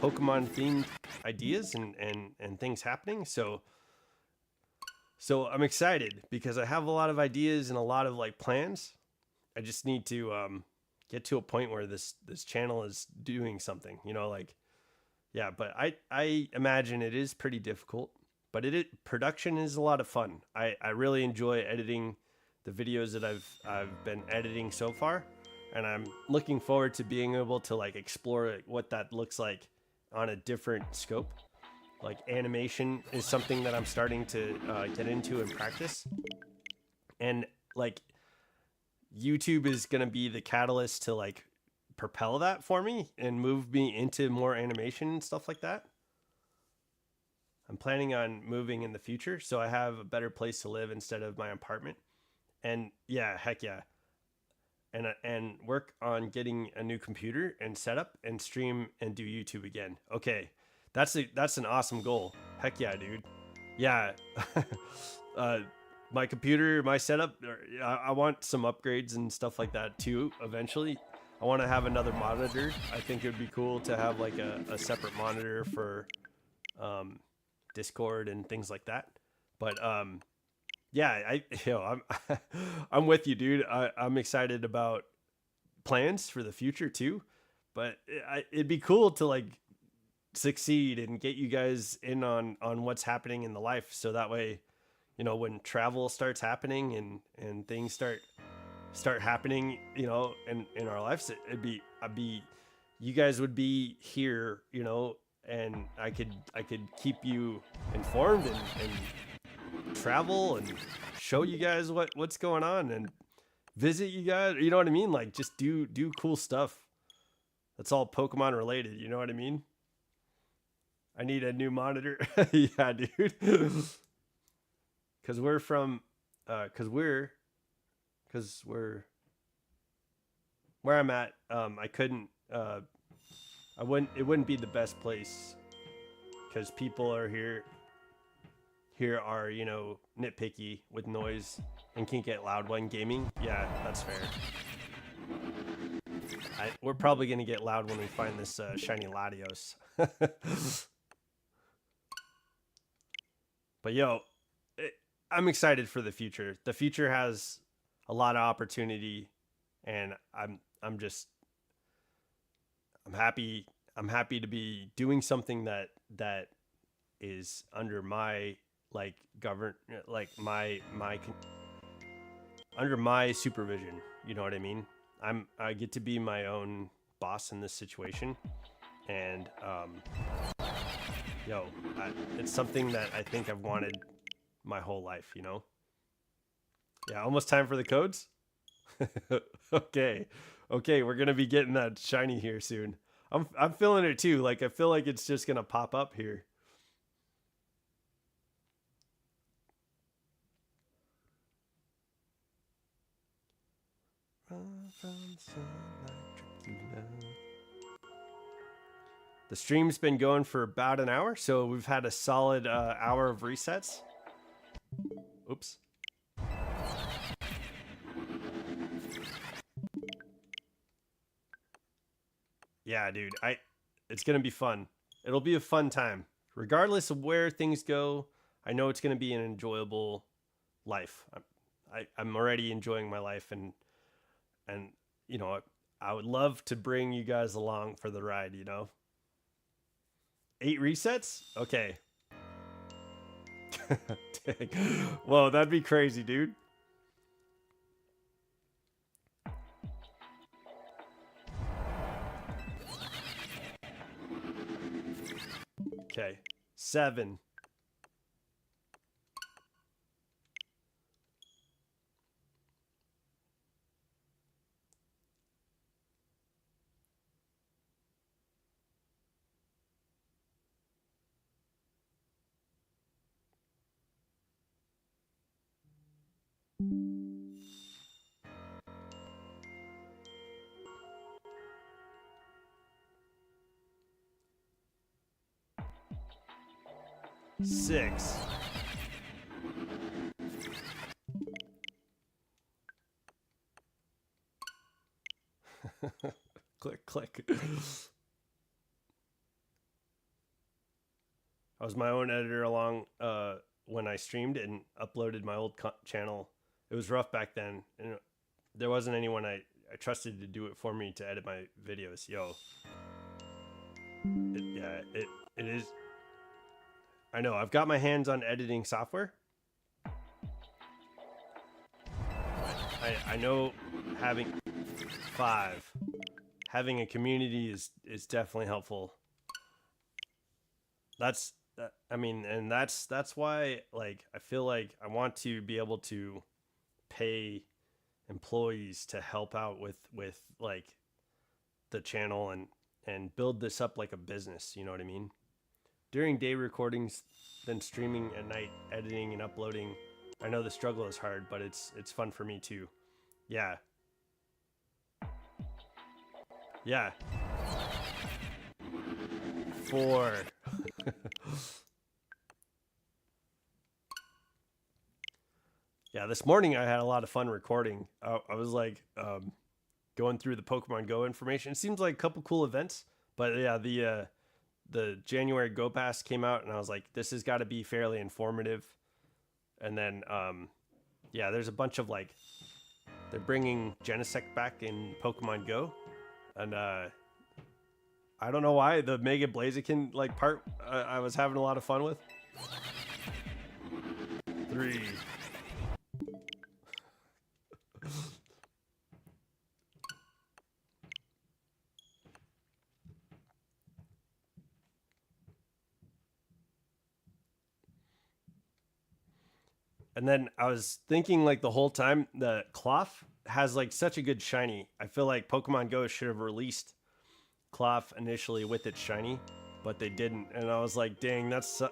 Pokemon themed ideas and things happening. So I'm excited because I have a lot of ideas and a lot of like plans. I just need to get to a point where this channel is doing something, like, yeah, but I imagine it is pretty difficult but production is a lot of fun. I really enjoy editing the videos that I've been editing so far, and I'm looking forward to being able to like explore what that looks like on a different scope. Like animation is something that I'm starting to get into and practice, and like YouTube is gonna be the catalyst to like propel that for me and move me into more animation and stuff like that. I'm planning on moving in the future, so I have a better place to live instead of my apartment. And yeah, heck yeah, and work on getting a new computer and setup and stream and do YouTube again. Okay, that's an awesome goal. Heck yeah, dude. Yeah, uh, my computer, my setup. I want some upgrades and stuff like that too. Eventually, I want to have another monitor. I think it would be cool to have like a separate monitor for um, Discord and things like that. But yeah, I'm I'm with you, dude. I'm excited about plans for the future too. But it'd be cool to like succeed and get you guys in on what's happening in the life, so that way, you know, when travel starts happening and things start happening, you know, in our lives, I'd be you guys would be here, you know, and I could keep you informed and travel and show you guys what's going on and visit you guys, you know what I mean? Like just do cool stuff. That's all Pokemon related, you know what I mean? I need a new monitor. Yeah, dude. Cuz we're from cuz we're where I'm at, I couldn't I wouldn't it wouldn't be the best place cuz people are here are, you know, nitpicky with noise and can't get loud when gaming. Yeah, that's fair. We're probably going to get loud when we find this shiny Latios. But yo, I'm excited for the future. The future has a lot of opportunity, and I'm happy. I'm happy to be doing something that is under my like govern like my under my supervision. You know what I mean? I get to be my own boss in this situation, and yo, it's something that I think I've wanted my whole life. You know? Yeah, almost time for the codes. Okay, okay, we're gonna be getting that shiny here soon. I'm feeling it too. Like I feel like it's just gonna pop up here. The stream's been going for about an hour, so we've had a solid hour of resets. Oops. Yeah, dude. It's gonna be fun. It'll be a fun time, regardless of where things go. I know it's gonna be an enjoyable life. I'm already enjoying my life, and you know, I would love to bring you guys along for the ride. You know, 8 resets. Okay. Whoa, that'd be crazy, dude. Okay, 7. Six. Click, click. I was my own editor along when I streamed and uploaded my old channel. It was rough back then, and there wasn't anyone I trusted to do it for me to edit my videos. Yo, it is. I know. I've got my hands on editing software. I know having having a community is definitely helpful. That's I mean, and that's why like I feel like I want to be able to pay employees to help out with like the channel and build this up like a business, you know what I mean? During day recordings, then streaming at night, editing and uploading. I know the struggle is hard, but it's fun for me too. Yeah. Yeah. 4. Yeah, this morning I had a lot of fun recording. I was like going through the Pokemon Go information. It seems like a couple cool events, but yeah, the January Go Pass came out, and I was like, this has got to be fairly informative. And then yeah, there's a bunch of like they're bringing Genesect back in Pokemon Go, and I don't know why the Mega Blaziken like part I was having a lot of fun with. 3. And then I was thinking like the whole time the Cloth has like such a good shiny. I feel like Pokemon Go should have released Cloth initially with its shiny, but they didn't. And I was like, dang, that's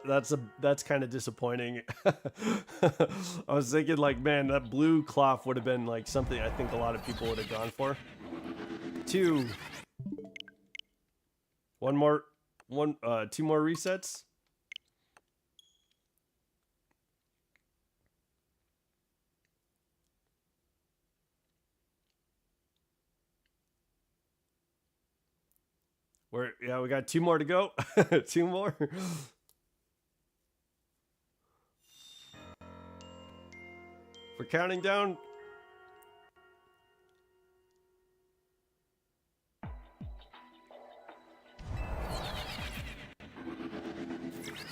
kind of disappointing. I was thinking like, man, that blue Cloth would have been like something I think a lot of people would have gone for. 2. 2 more resets. Yeah, we got 2 more to go. 2 more. We're counting down.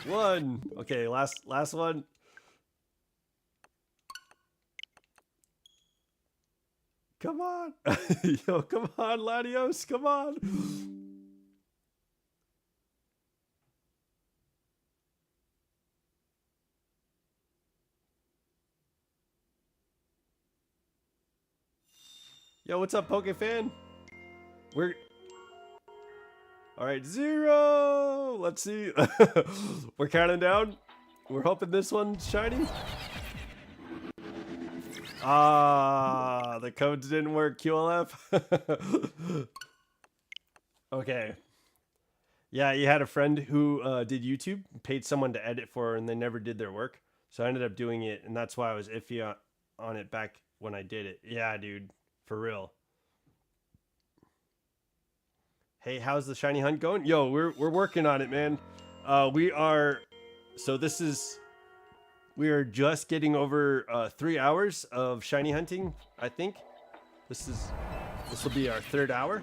One. Okay, last one. Come on. Yo, come on, Latios. Come on. Yo, what's up, Pokefan? We're all right. 0. Let's see. We're counting down. We're hoping this one's shiny. Ah, the codes didn't work. QLF. Okay. Yeah, you had a friend who did YouTube, paid someone to edit for her, and they never did their work. So I ended up doing it, and that's why I was iffy on it back when I did it. Yeah, dude. For real. Hey, how's the shiny hunt going? Yo, we're working on it, man. We are just getting over 3 hours of shiny hunting, I think. This will be our 3rd hour.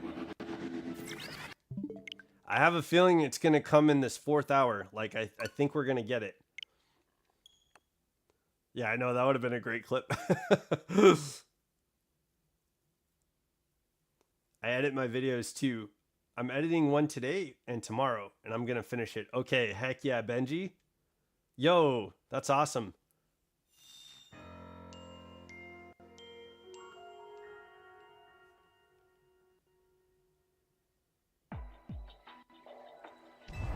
I have a feeling it's gonna come in this 4th hour. Like I think we're gonna get it. Yeah, I know that would have been a great clip. I edit my videos too. I'm editing one today and tomorrow, and I'm gonna finish it. Okay, heck yeah, Benji. Yo, that's awesome.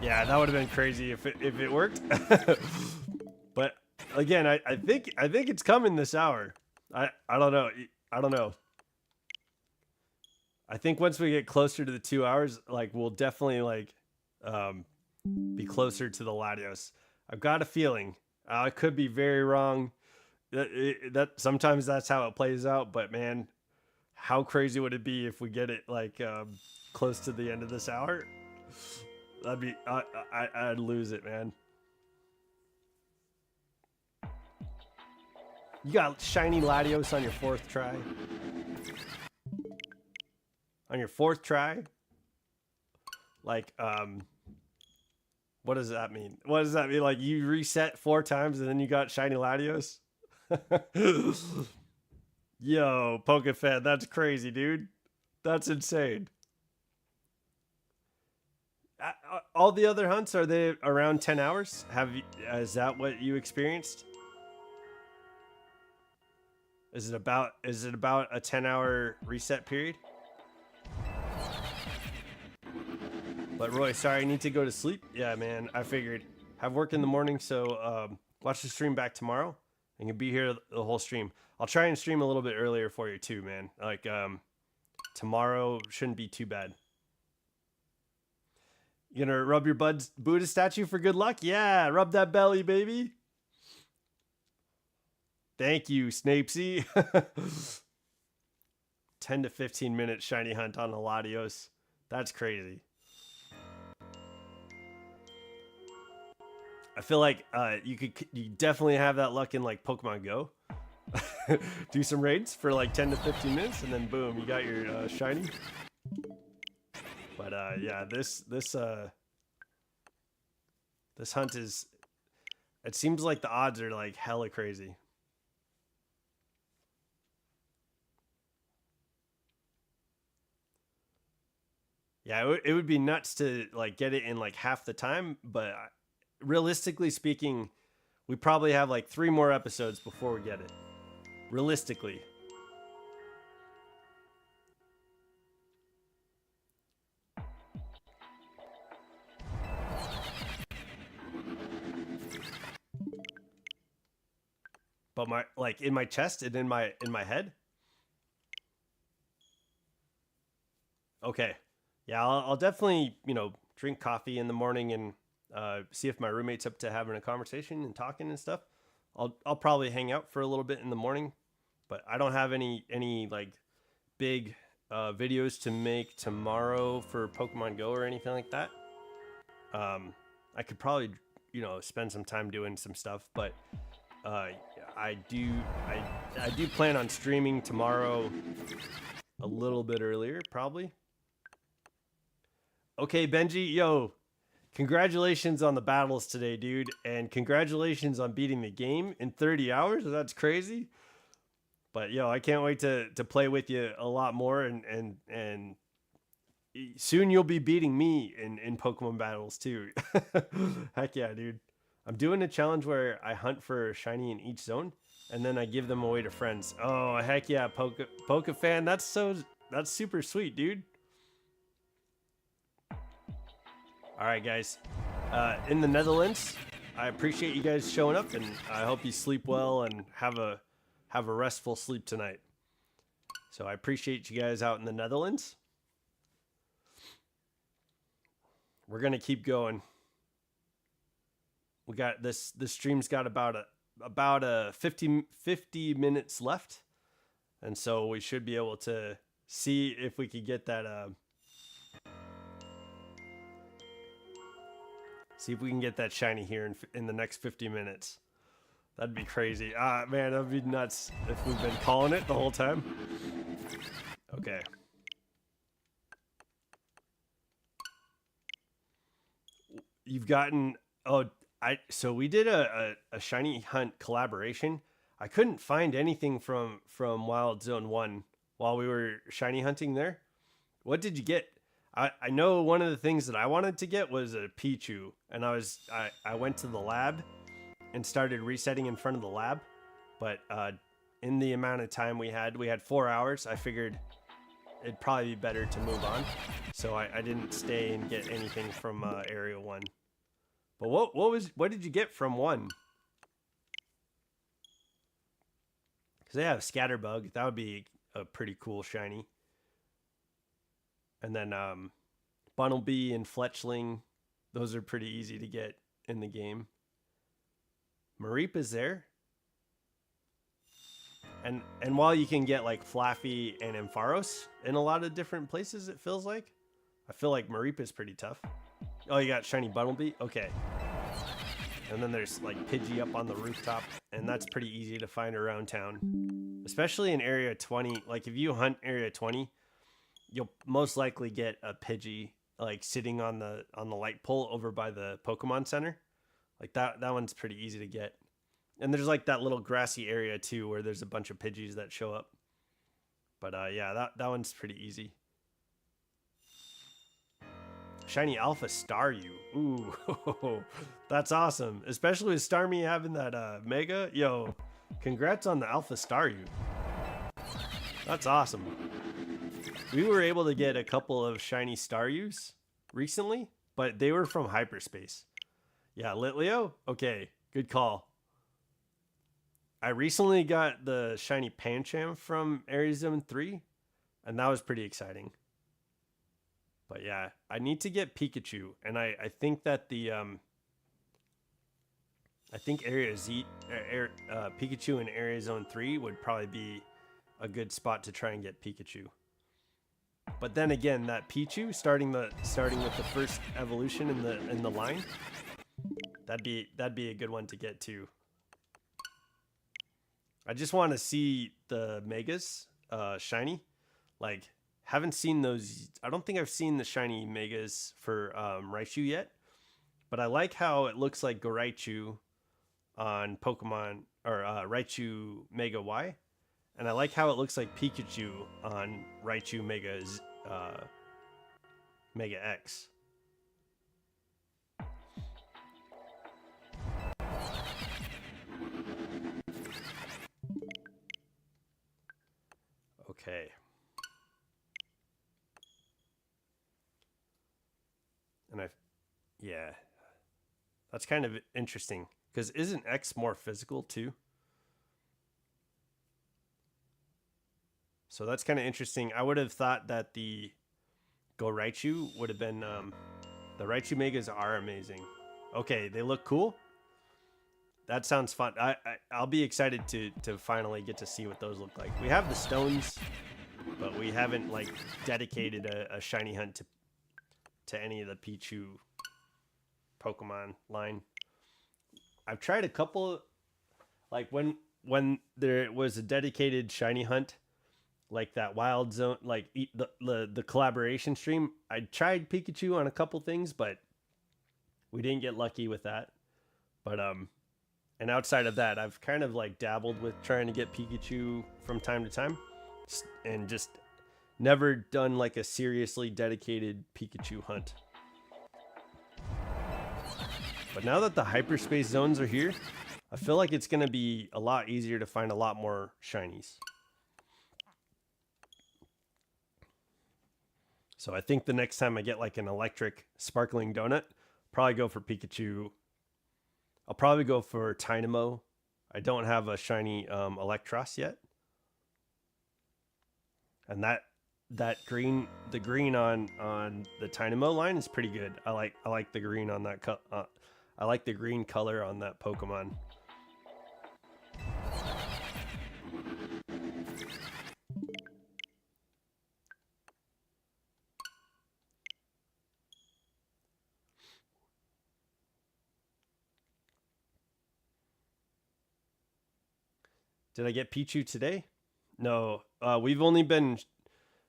Yeah, that would have been crazy if it worked. But again, I think it's coming this hour. I don't know. I don't know. I think once we get closer to the 2 hours, like we'll definitely like be closer to the Latios. I've got a feeling. I could be very wrong. That sometimes that's how it plays out. But man, how crazy would it be if we get it like close to the end of this hour? That'd be I'd lose it, man. You got shiny Latios on your 4th try. On your 4th try, like What does that mean? What does that mean? Like you reset 4 times and then you got shiny Latios? Yo, Pokefan, that's crazy, dude. That's insane. All the other hunts, are they around 10 hours? Is that what you experienced? Is it about a 10-hour reset period? But Roy, sorry, I need to go to sleep. Yeah, man, I figured. Have work in the morning, so watch the stream back tomorrow and you'll be here the whole stream. I'll try and stream a little bit earlier for you too, man. Like tomorrow shouldn't be too bad. You gonna rub your Buddha statue for good luck? Yeah, rub that belly, baby. Thank you, Snapesy. 10 to 15 minute shiny hunt on the Latios. That's crazy. I feel like you definitely have that luck in like Pokemon Go. Do some raids for like 10 to 15 minutes and then boom, you got your shiny. But yeah, this hunt is, it seems like the odds are like hella crazy. Yeah, it would be nuts to like get it in like half the time, but realistically speaking, we probably have like 3 more episodes before we get it. Realistically. But my like in my chest and in my head. Okay. Yeah, I'll definitely, drink coffee in the morning and see if my roommate's up to having a conversation and talking and stuff. I'll probably hang out for a little bit in the morning, but I don't have any like big videos to make tomorrow for Pokemon Go or anything like that. I could probably spend some time doing some stuff, but I do plan on streaming tomorrow a little bit earlier, probably. Okay, Benji, yo, congratulations on the battles today, dude, and congratulations on beating the game in 30 hours. That's crazy. But yo, I can't wait to play with you a lot more, and soon you'll be beating me in Pokemon battles too. Heck yeah, dude. I'm doing a challenge where I hunt for a shiny in each zone, and then I give them away to friends. Oh, heck yeah, Pokefan. That's super sweet, dude. All right, guys. In the Netherlands, I appreciate you guys showing up, and I hope you sleep well and have a restful sleep tonight. So I appreciate you guys out in the Netherlands. We're gonna keep going. We got this stream's got about a 50 minutes left, and so we should be able to see if we could get that see if we can get that shiny here in the next 50 minutes. That'd be crazy. Man, that'd be nuts if we've been calling it the whole time. Okay. You've gotten so we did a shiny hunt collaboration. I couldn't find anything from Wild Zone 1 while we were shiny hunting there. What did you get? I know one of the things that I wanted to get was a Pichu, and I went to the lab and started resetting in front of the lab, but in the amount of time we had 4 hours, I figured it'd probably be better to move on, so I didn't stay and get anything from Area 1. But what did you get from 1? Because they have Scatterbug. That would be a pretty cool shiny. And then Bunnelby and Fletchling, those are pretty easy to get in the game. Mareep is there. And while you can get like Flaffy and Ampharos in a lot of different places, it feels like. I feel like Mareep is pretty tough. Oh, you got shiny Bunnelby? Okay. And then there's like Pidgey up on the rooftop, and that's pretty easy to find around town. Especially in Area 20. Like if you hunt Area 20, you'll most likely get a Pidgey like sitting on the light pole over by the Pokemon Center. Like that one's pretty easy to get. And there's like that little grassy area too where there's a bunch of Pidgeys that show up. But yeah, that one's pretty easy. Shiny Alpha Staryu. Ooh, that's awesome. Especially with Starmie having that Mega. Yo, congrats on the Alpha Staryu. That's awesome. We were able to get a couple of shiny Staryus recently, but they were from hyperspace. Yeah, Litleo? Okay, good call. I recently got the shiny Pancham from Area Zone 3, and that was pretty exciting. But yeah, I need to get Pikachu, and I think that the I think Pikachu in Area Zone 3 would probably be a good spot to try and get Pikachu. But then again, that Pichu starting with the first evolution in the line, that'd be a good one to get too. I just want to see the Megas shiny. Like, haven't seen those. I don't think I've seen the shiny Megas for Raichu yet. But I like how it looks like Goraichu on Pokemon or Raichu Mega Y. And I like how it looks like Pikachu on Raichu Mega X. Okay. And yeah, that's kind of interesting because isn't X more physical too? So that's kind of interesting. I would have thought that the Go Raichu would have been the Raichu Megas are amazing. Okay, they look cool. That sounds fun. I'll be excited to finally get to see what those look like. We have the stones, but we haven't like dedicated a shiny hunt to any of the Pichu Pokemon line. I've tried a couple, like when there was a dedicated shiny hunt, like that Wild Zone, like the collaboration stream. I tried Pikachu on a couple things, but we didn't get lucky with that. But and outside of that, I've kind of like dabbled with trying to get Pikachu from time to time, and just never done like a seriously dedicated Pikachu hunt. But now that the hyperspace zones are here, I feel like it's going to be a lot easier to find a lot more shinies. So I think the next time I get like an electric sparkling donut, probably go for Pikachu. I'll probably go for Tynamo. I don't have a shiny Electros yet. And the green on the Tynamo line is pretty good. I like the green on that I like the green color on that Pokemon. Did I get Pichu today? No, we've only been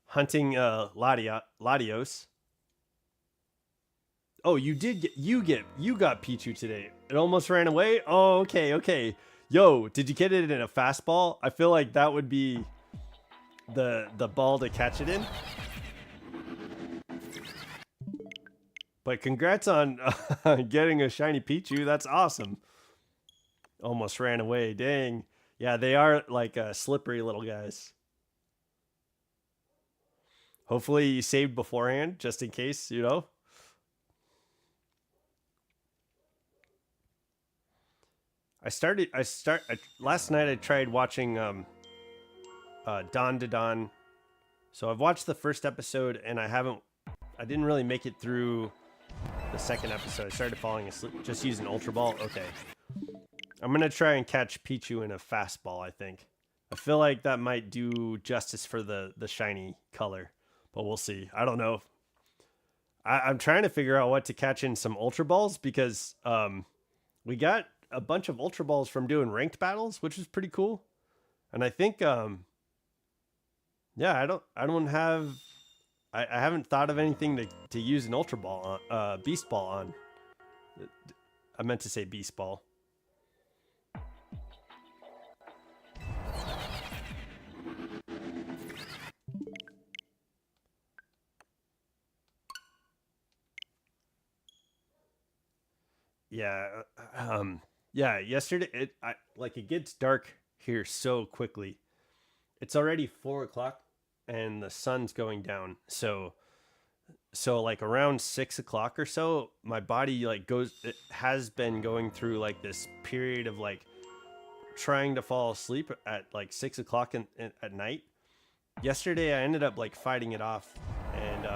hunting Latios. Oh, you got Pichu today. It almost ran away. Oh, okay. Yo, did you get it in a fastball? I feel like that would be the ball to catch it in. But congrats on getting a shiny Pichu. That's awesome. Almost ran away. Dang. Yeah, they are like slippery little guys. Hopefully you saved beforehand, just in case, you know. Last night I tried watching Dawn to Dawn. So I've watched the first episode and I didn't really make it through the second episode. I started falling asleep, just using Ultra Ball. Okay. I'm going to try and catch Pichu in a fastball, I think. I feel like that might do justice for the shiny color, but we'll see. I don't know. I'm trying to figure out what to catch in some Ultra Balls because we got a bunch of Ultra Balls from doing ranked battles, which is pretty cool. And I think, yeah, I haven't thought of anything to use an Ultra Ball on, Beast Ball on. I meant to say Beast Ball. Yeah, yeah. Yesterday, it gets dark here so quickly. It's already 4 o'clock, and the sun's going down. So like around 6 o'clock or so, my body like goes. It has been going through like this period of like trying to fall asleep at like 6 o'clock at night. Yesterday, I ended up like fighting it off, and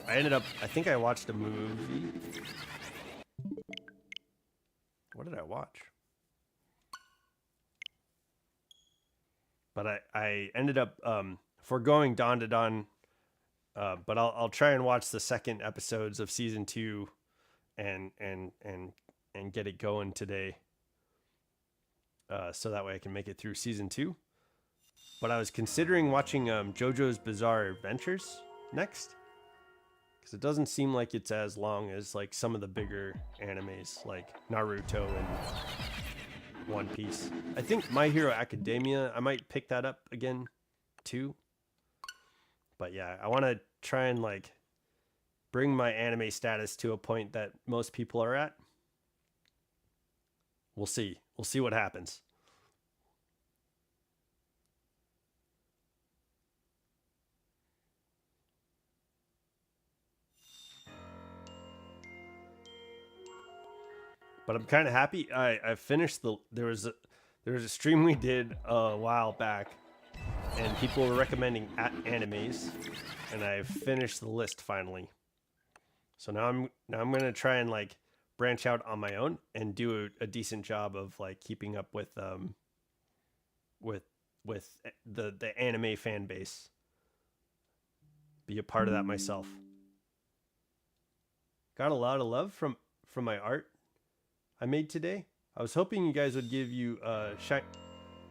I think I watched a movie. What did I watch? But I ended up foregoing Dawn to Dawn. But I'll try and watch the second episodes of season 2 and get it going today. So that way I can make it through season 2. But I was considering watching JoJo's Bizarre Adventures next, because it doesn't seem like it's as long as like some of the bigger animes like Naruto and One Piece. I think My Hero Academia, I might pick that up again too. But yeah, I want to try and like bring my anime status to a point that most people are at. We'll see. We'll see what happens. But I'm kind of happy. I finished there was a stream we did a while back, and people were recommending animes, and I finished the list finally. So now I'm gonna try and like branch out on my own and do a decent job of like keeping up with the anime fan base. Be a part of that myself. Got a lot of love from my art I made today. I was hoping you guys would give you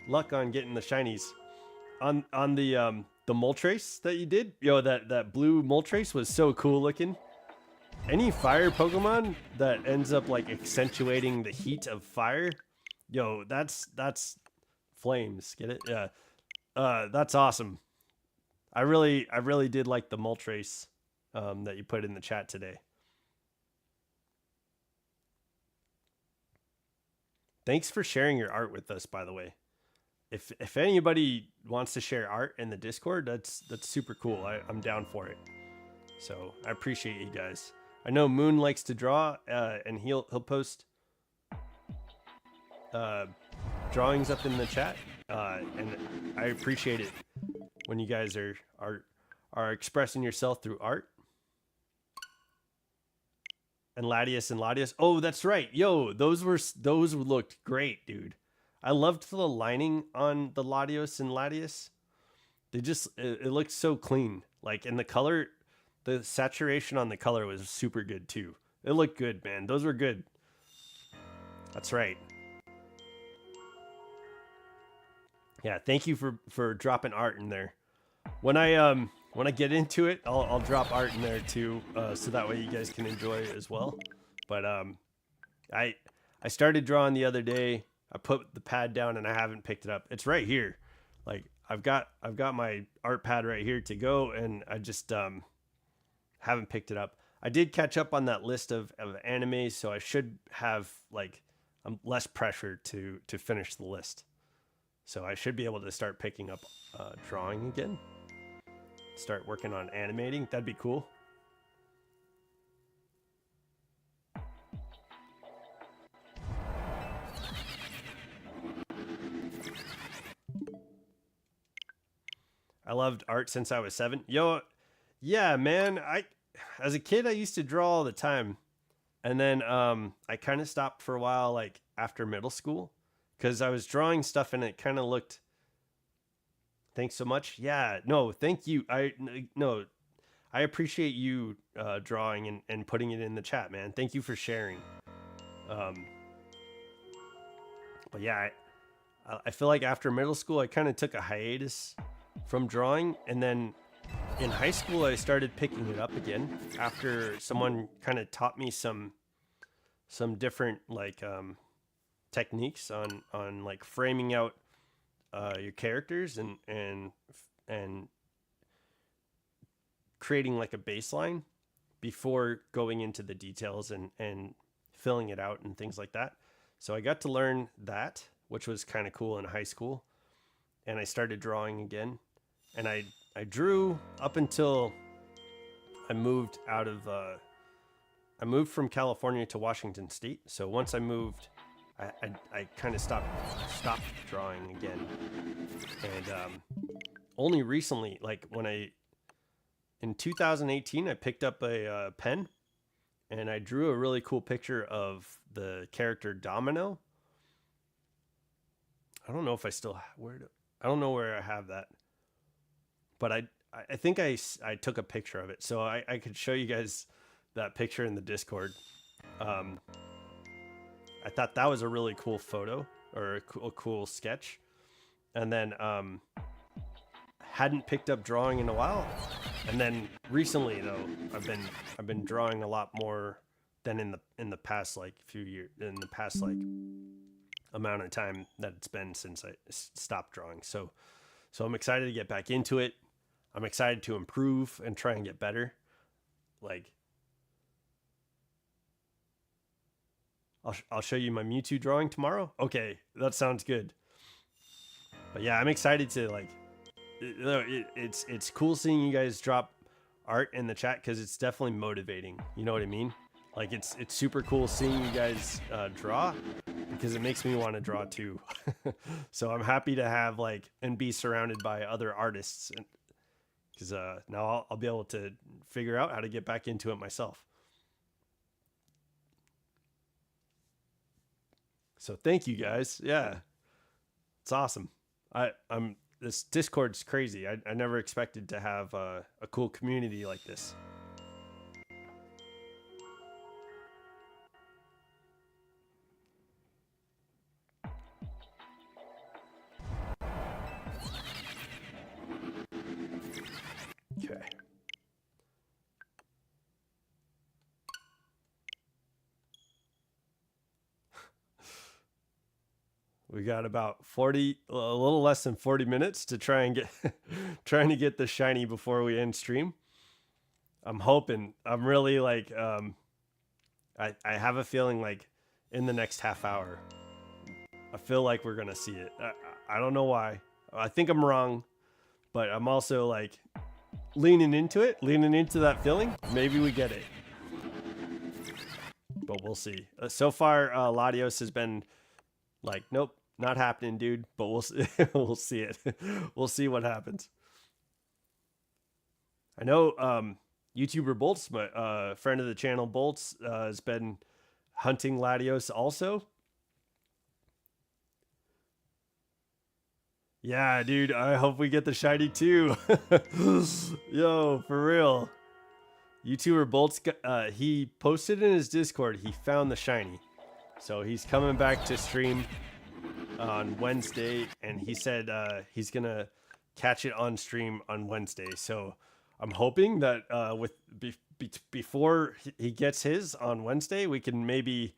luck on getting the shinies. On the Moltres that you did, that blue Moltres was so cool looking. Any fire Pokemon that ends up like accentuating the heat of fire, that's flames. Get it? Yeah. That's awesome. I really did like the Moltres that you put in the chat today. Thanks for sharing your art with us, by the way. If anybody wants to share art in the Discord, that's super cool. I'm down for it. So I appreciate you guys. I know Moon likes to draw, and he'll post drawings up in the chat, and I appreciate it when you guys are expressing yourself through art. And Latios. Oh, that's right. Yo, those looked great, dude. I loved the lining on the Latios and Latios. It looked so clean. Like, and the color, the saturation on the color was super good too. It looked good, man. Those were good. That's right. Yeah, thank you for dropping art in there. When I get into it, I'll drop art in there too, so that way you guys can enjoy it as well. But I started drawing the other day. I put the pad down and I haven't picked it up. It's right here. Like I've got my art pad right here to go, and I just haven't picked it up. I did catch up on that list of animes, so I should have like less pressure to finish the list. So I should be able to start picking up drawing again. Start working on animating. That'd be cool. I loved art since I was 7. Yeah, man. As a kid, I used to draw all the time, and then I kind of stopped for a while, like after middle school, because I was drawing stuff and it kind of looked. Thanks so much. Yeah, no, thank you. I appreciate you drawing and putting it in the chat, man. Thank you for sharing. But yeah, I feel like after middle school, I kind of took a hiatus from drawing, and then in high school, I started picking it up again after someone kind of taught me some different like techniques on like framing out your characters and creating like a baseline before going into the details and filling it out and things like that. So I got to learn that, which was kind of cool in high school. And I started drawing again. And I drew up until I moved out of I moved from California to Washington State. So once I moved, I kind of stopped drawing again. And only recently, like when in 2018, I picked up a pen and I drew a really cool picture of the character Domino. I don't know if I still I don't know where I have that, but I think I took a picture of it, so I could show you guys that picture in the Discord. I thought that was a really cool photo or a cool sketch, and then hadn't picked up drawing in a while, and then recently though I've been drawing a lot more than in the past like few years, in the past like amount of time that it's been since I stopped drawing. So I'm excited to get back into it. I'm excited to improve and try and get better. Like I'll show you my Mewtwo drawing tomorrow. Okay, that sounds good. But yeah, I'm excited to like it's cool seeing you guys drop art in the chat because it's definitely motivating. You know what I mean? Like it's super cool seeing you guys draw because it makes me want to draw too. So I'm happy to have like and be surrounded by other artists, because now I'll be able to figure out how to get back into it myself. So thank you guys. Yeah, it's awesome. I'm this Discord's crazy. I never expected to have a cool community like this. Okay. We got about a little less than 40 minutes to try and get trying to get the shiny before we end stream. I'm hoping. I'm really like I have a feeling like in the next half hour I feel like we're gonna see it. I don't know why. I think I'm wrong, but I'm also like leaning into that feeling. Maybe we get it, but we'll see. So far, Latios has been like, nope, not happening, dude. But we'll see. We'll see it. We'll see what happens. I know YouTuber Bolts, my friend of the channel, Bolts, has been hunting Latios also. Yeah, dude, I hope we get the shiny too. Yo, for real. YouTuber Bolts, he posted in his Discord, he found the shiny. So he's coming back to stream on Wednesday, and he said he's going to catch it on stream on Wednesday. So I'm hoping that before he gets his on Wednesday, we can maybe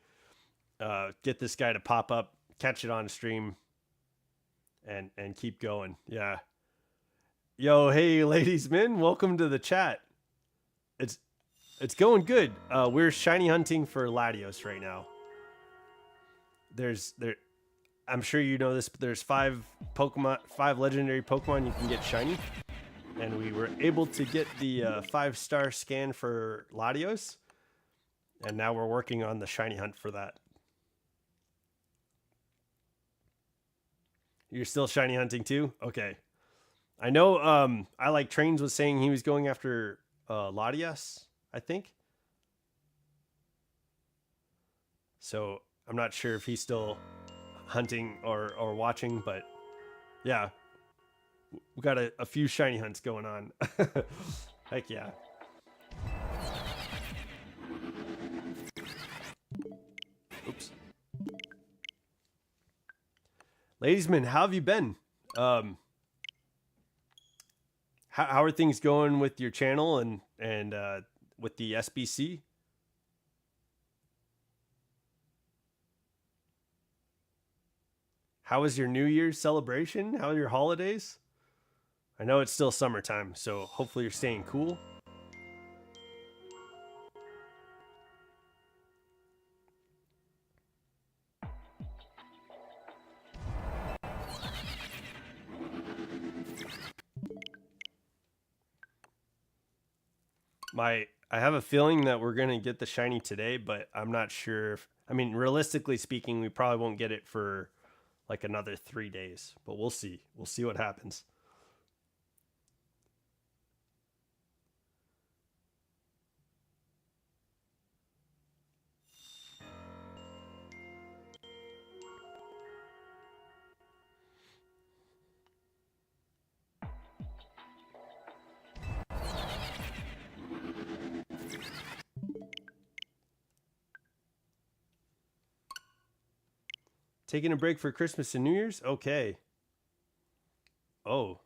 get this guy to pop up, catch it on stream, and keep going. Yeah. Yo, hey, ladies, men, welcome to the chat. It's going good. We're shiny hunting for Latios right now. I'm sure you know this, but there's 5 legendary Pokemon you can get shiny. And we were able to get the 5-star scan for Latios. And now we're working on the shiny hunt for that. You're still shiny hunting too? Okay. I know I like Trains was saying he was going after Latias, I think. So I'm not sure if he's still hunting or watching, but yeah. We got a few shiny hunts going on. Heck yeah. Oops. Ladiesman, how have you been? How How are things going with your channel and with the SBC? How was your New Year's celebration? How are your holidays? I know it's still summertime, so hopefully you're staying cool. I have a feeling that we're gonna get the shiny today, but I'm not sure if, I mean, realistically speaking, we probably won't get it for like another 3 days, but we'll see. We'll see what happens. Taking a break for Christmas and New Year's? Okay. Oh,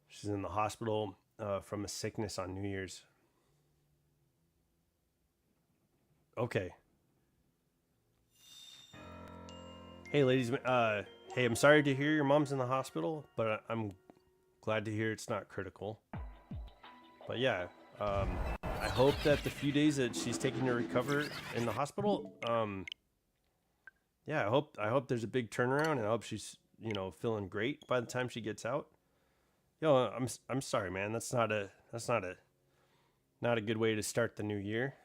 she's in the hospital from a sickness on New Year's. Okay. Hey, ladies. Hey, I'm sorry to hear your mom's in the hospital, but I'm glad to hear it's not critical. But yeah, I hope that the few days that she's taking to recover in the hospital, yeah, I hope there's a big turnaround, and I hope she's feeling great by the time she gets out. Yo, I'm sorry, man. That's not a good way to start the new year.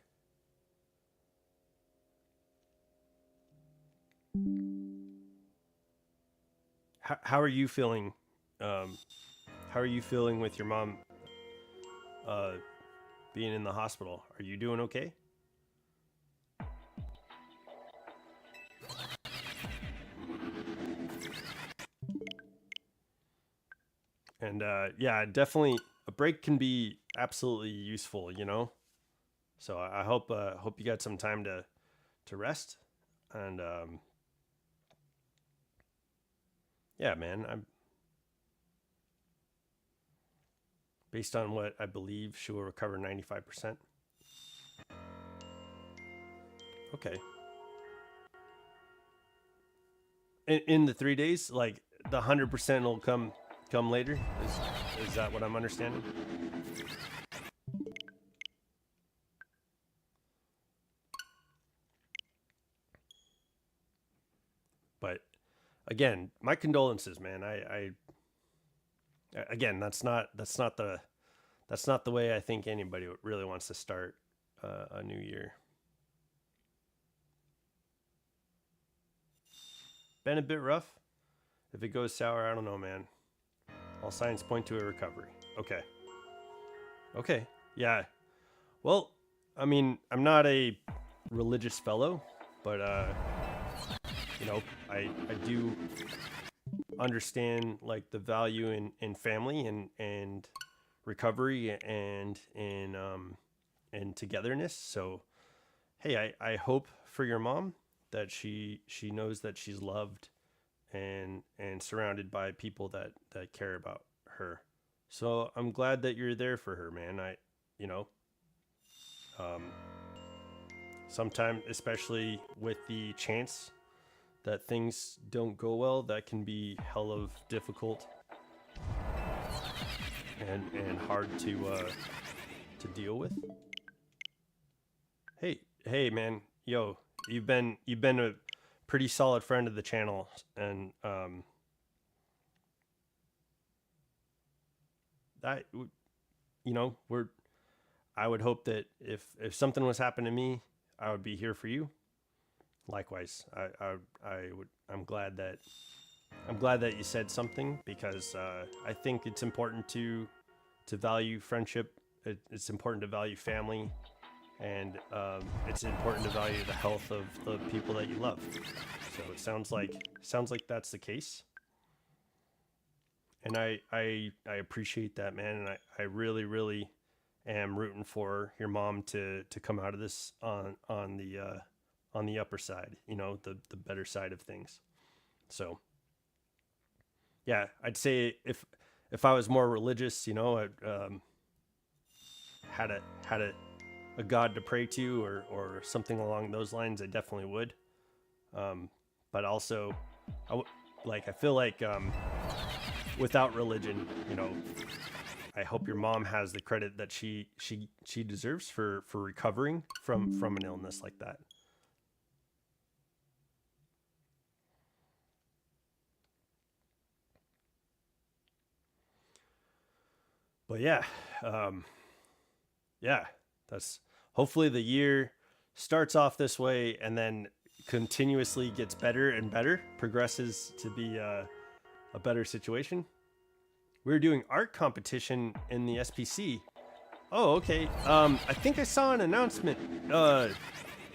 How are you feeling? Um, how are you feeling with your mom uh, being in the hospital? Are you doing okay? And yeah, definitely a break can be absolutely useful, you know. So I hope you got some time to rest. And yeah, man, I'm based on what I believe she will recover 95%. Okay. In the 3 days, like the 100% will come later. Is that what I'm understanding? But again, my condolences, man. I again, that's not the way I think anybody really wants to start a new year. Been a bit rough. If it goes sour, I don't know, man. All signs point to a recovery. Okay. Okay. Yeah. Well, I mean, I'm not a religious fellow, but you know, I do understand like the value in family and recovery and togetherness. So hey, I hope for your mom that she knows that she's loved and surrounded by people that care about her. So I'm glad that you're there for her, man. You know, um, sometimes, especially with the chance that things don't go well, that can be hell of difficult and hard to deal with. Hey, man, yo, you've been a pretty solid friend of the channel, and that we're I would hope that if something was happening to me, I would be here for you. Likewise, I'm glad that you said something because I think it's important to value friendship. It's important to value family, and it's important to value the health of the people that you love. So it sounds like that's the case, and I appreciate that, man, and I really am rooting for your mom to come out of this on the upper side, the better side of things. So Yeah, I'd say if I was more religious, I had a god to pray to, or something along those lines, I definitely would. Um, but also, I w- I feel like without religion, I hope your mom has the credit that she deserves for recovering from an illness like that. But yeah, um, yeah, that's hopefully the year starts off this way and then continuously gets better and better, progresses to be a better situation. We were doing art competition in the SPC. Oh, okay. I think I saw an announcement.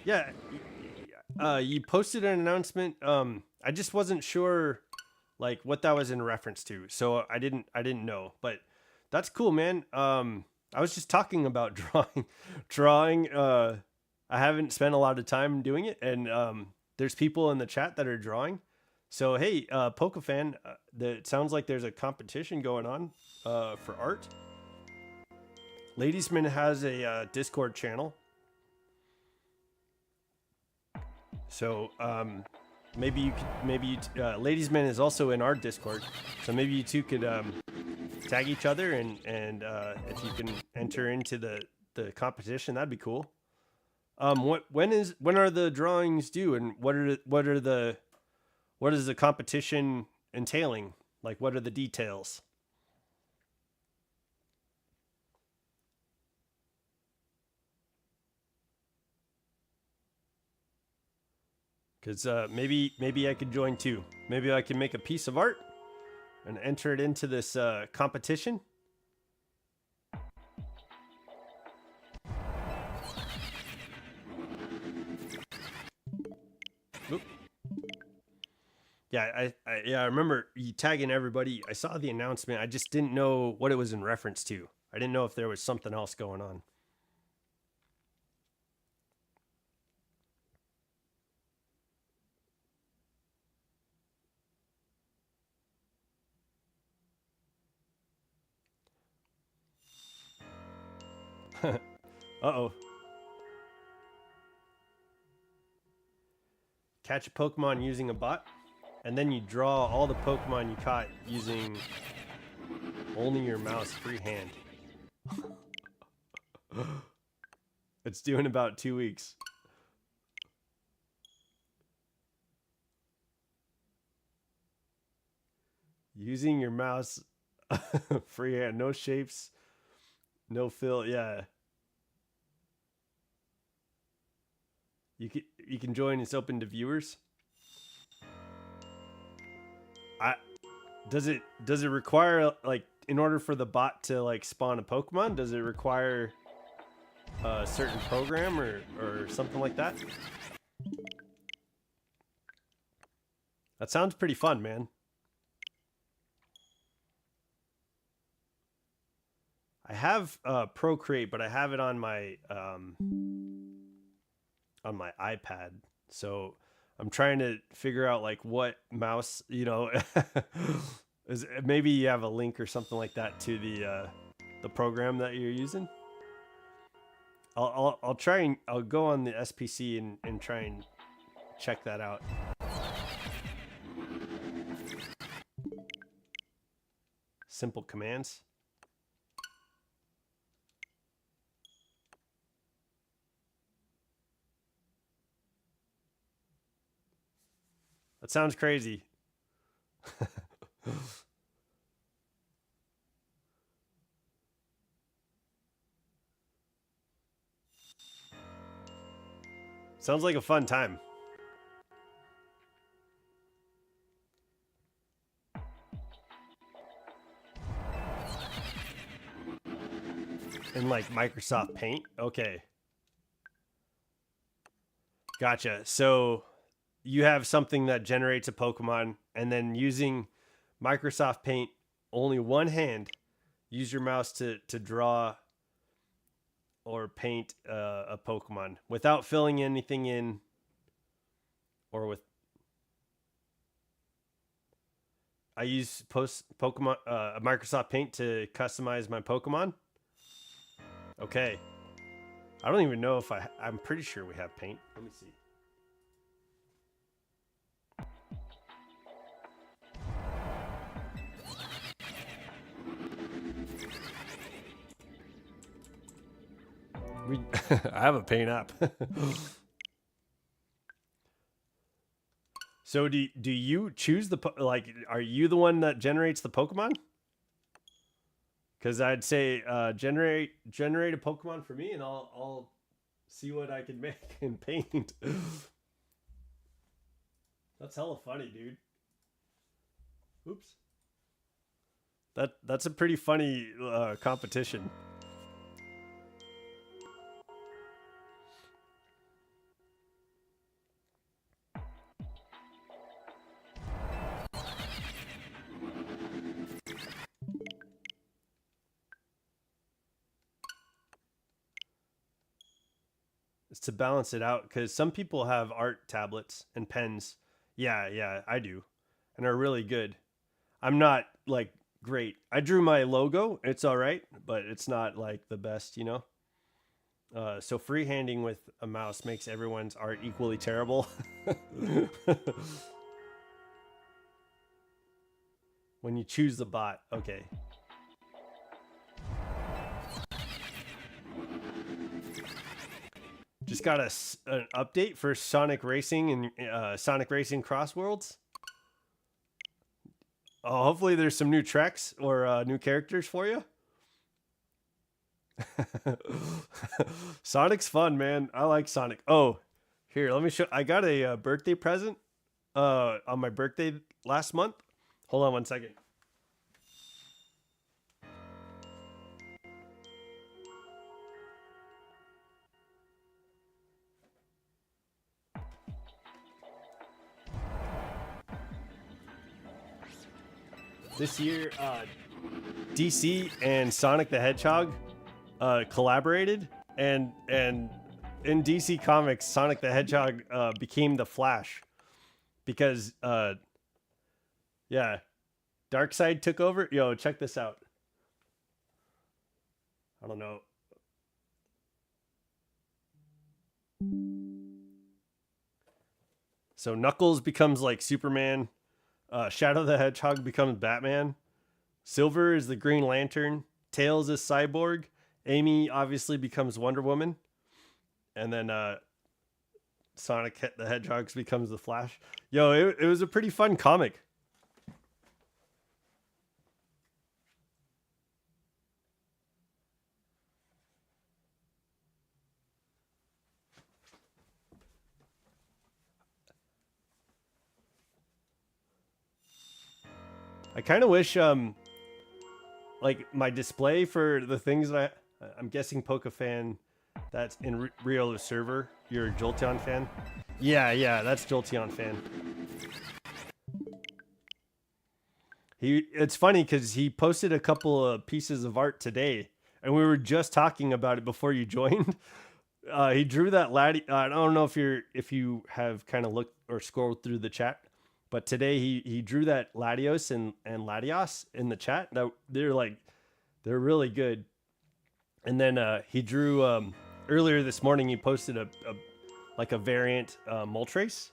Yeah, you posted an announcement. I just wasn't sure like what that was in reference to, so I didn't know. But that's cool, man. I was just talking about drawing. I haven't spent a lot of time doing it, and there's people in the chat that are drawing. So hey, Pokefan, it sounds like there's a competition going on for art. Ladiesman has a Discord channel, so Ladiesman is also in our Discord, so maybe you two could tag each other, and if you can enter into the competition, that'd be cool. When are the drawings due, and what is the competition entailing? Like, what are the details? Because maybe I could join too. Maybe I can make a piece of art and enter it into this competition. Oop. Yeah, I remember you tagging everybody. I saw the announcement. I just didn't know what it was in reference to. I didn't know if there was something else going on. Uh-oh. Catch a Pokemon using a bot, and then you draw all the Pokemon you caught using only your mouse freehand. It's due in about 2 weeks. Using your mouse freehand, no shapes, no fill. Yeah, you can join. It's open to viewers. I does it require, like, in order for the bot to like spawn a Pokemon? Does it require a certain program or something like that? That sounds pretty fun, man. I have Procreate, but I have it on my iPad. So I'm trying to figure out like what mouse, is, maybe you have a link or something like that to the program that you're using. I'll try and I'll go on the SPC and try and check that out. Simple commands. That sounds crazy. Sounds like a fun time. In like Microsoft Paint? Okay. Gotcha. So you have something that generates a Pokemon, and then using Microsoft Paint, only one hand, use your mouse to draw or paint a Pokemon without filling anything in, or with. I use Pokemon Microsoft Paint to customize my Pokemon. Okay. I don't even know if I'm pretty sure we have paint. Let me see. I have a paint app. So do you choose the like? Are you the one that generates the Pokemon? Because I'd say generate a Pokemon for me, and I'll see what I can make in paint. That's hella funny, dude. Oops. That's a pretty funny competition. It's to balance it out because some people have art tablets and pens. Yeah, I do, and are really good. I'm not like great. I drew my logo. It's all right, but it's not like the best, you know. So freehanding with a mouse makes everyone's art equally terrible. When you choose the bot, okay. Just got an update for Sonic Racing and Sonic Racing Cross Worlds. Oh, hopefully there's some new tracks or new characters for you. Sonic's fun, man. I like Sonic. Oh, here, let me show. I got a birthday present on my birthday last month. Hold on one second. This year, DC and Sonic the Hedgehog collaborated, and in DC Comics, Sonic the Hedgehog became the Flash because yeah, Darkseid took over. Yo, check this out. I don't know. So Knuckles becomes like Superman. Shadow the Hedgehog becomes Batman. Silver is the Green Lantern. Tails is Cyborg. Amy obviously becomes Wonder Woman. And then Sonic the Hedgehog becomes the Flash. Yo, it was a pretty fun comic. I kind of wish like my display for the things that I'm guessing Pokefan that's in Rio the server. You're a Jolteon fan? Yeah, that's Jolteon fan. It's funny because he posted a couple of pieces of art today, and we were just talking about it before you joined. He drew that laddie. I don't know if you have kind of looked or scrolled through the chat, but today he drew that Latios and Latios in the chat. That they're really good. And then he drew earlier this morning. He posted a like a variant Moltres.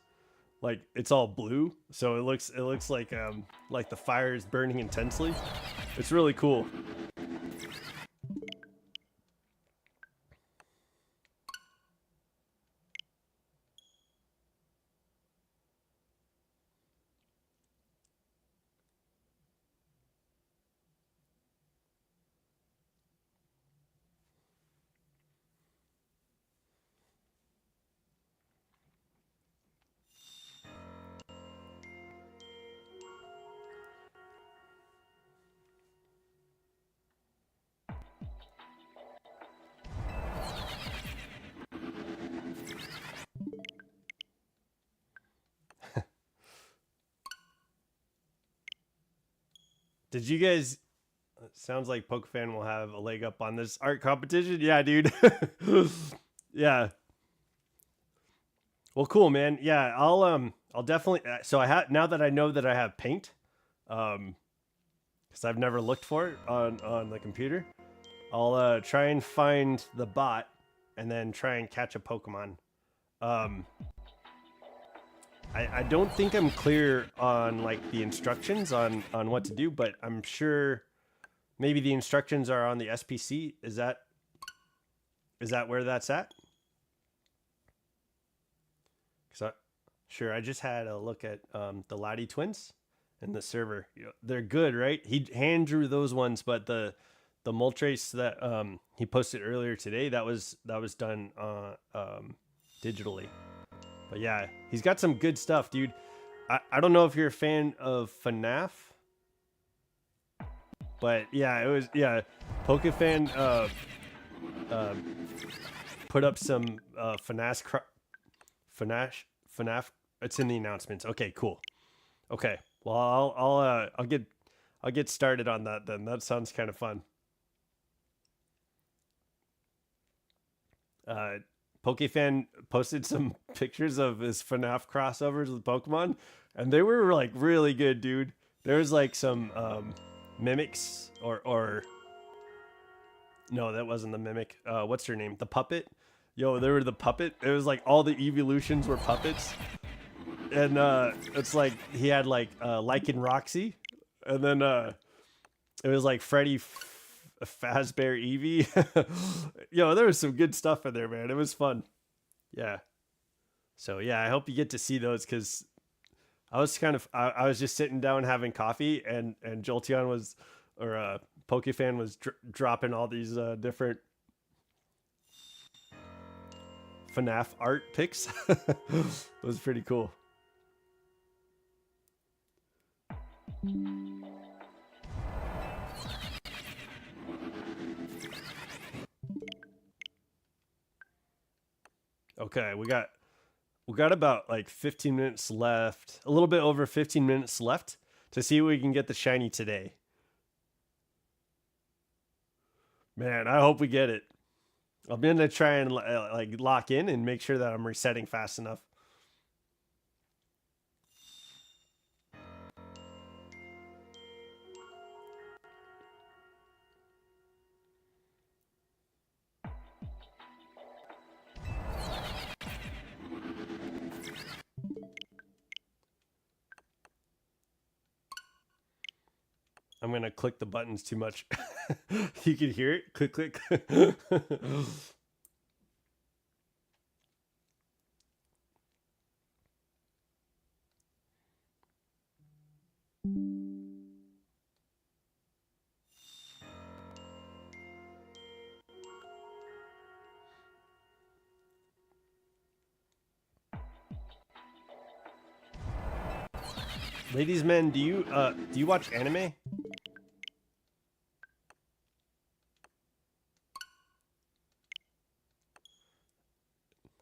Like it's all blue, so it looks like the fire is burning intensely. It's really cool. Did you guys? Sounds like Pokefan will have a leg up on this art competition. Yeah, dude. Yeah. Well, cool, man. Yeah, I'll definitely. So I have now that I know that I have paint, because I've never looked for it on the computer. I'll try and find the bot and then try and catch a Pokemon. I don't think I'm clear on like the instructions on what to do, but I'm sure maybe the instructions are on the SPC. Is that where that's at? Sure, I just had a look at the Latios twins and the server. They're good, right? He hand drew those ones, but the Moltres that he posted earlier today, that was done digitally. But yeah, he's got some good stuff, dude. I don't know if you're a fan of FNAF, but yeah, it was PokeFan put up some FNAF. It's in the announcements. Okay, cool. Okay, well I'll get started on that then. That sounds kind of fun. PokeFan posted some pictures of his FNAF crossovers with Pokemon, and they were like really good, dude. There was like some mimics or no, that wasn't the mimic. What's her name? The puppet. Yo, there were the puppet. It was like all the evolutions were puppets, and it's like he had like Lycan Roxy, and then it was like Freddy Fazbear Eevee. Yo, there was some good stuff in there, man. It was fun. Yeah. So yeah, I hope you get to see those, because I was I was just sitting down having coffee, and Jolteon was, or PokeFan was dropping all these different FNAF art pics. It was pretty cool. Okay, we got about like 15 minutes left, a little bit over 15 minutes left to see if we can get the shiny today. Man, I hope we get it. I'm gonna try and like lock in and make sure that I'm resetting fast enough. I'm gonna click the buttons too much. You can hear it. Click, click. Ladies, men, do you watch anime?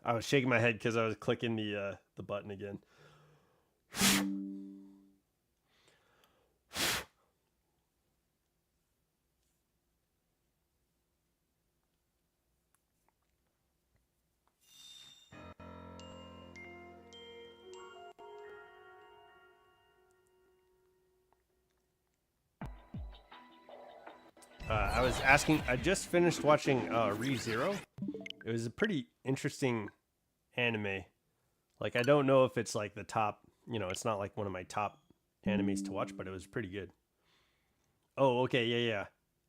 I was shaking my head because I was clicking the button again. I was asking. I just finished watching ReZero. It was a pretty interesting anime. Like, I don't know if it's like the top. You know, it's not like one of my top animes to watch, but it was pretty good. Oh, okay, yeah,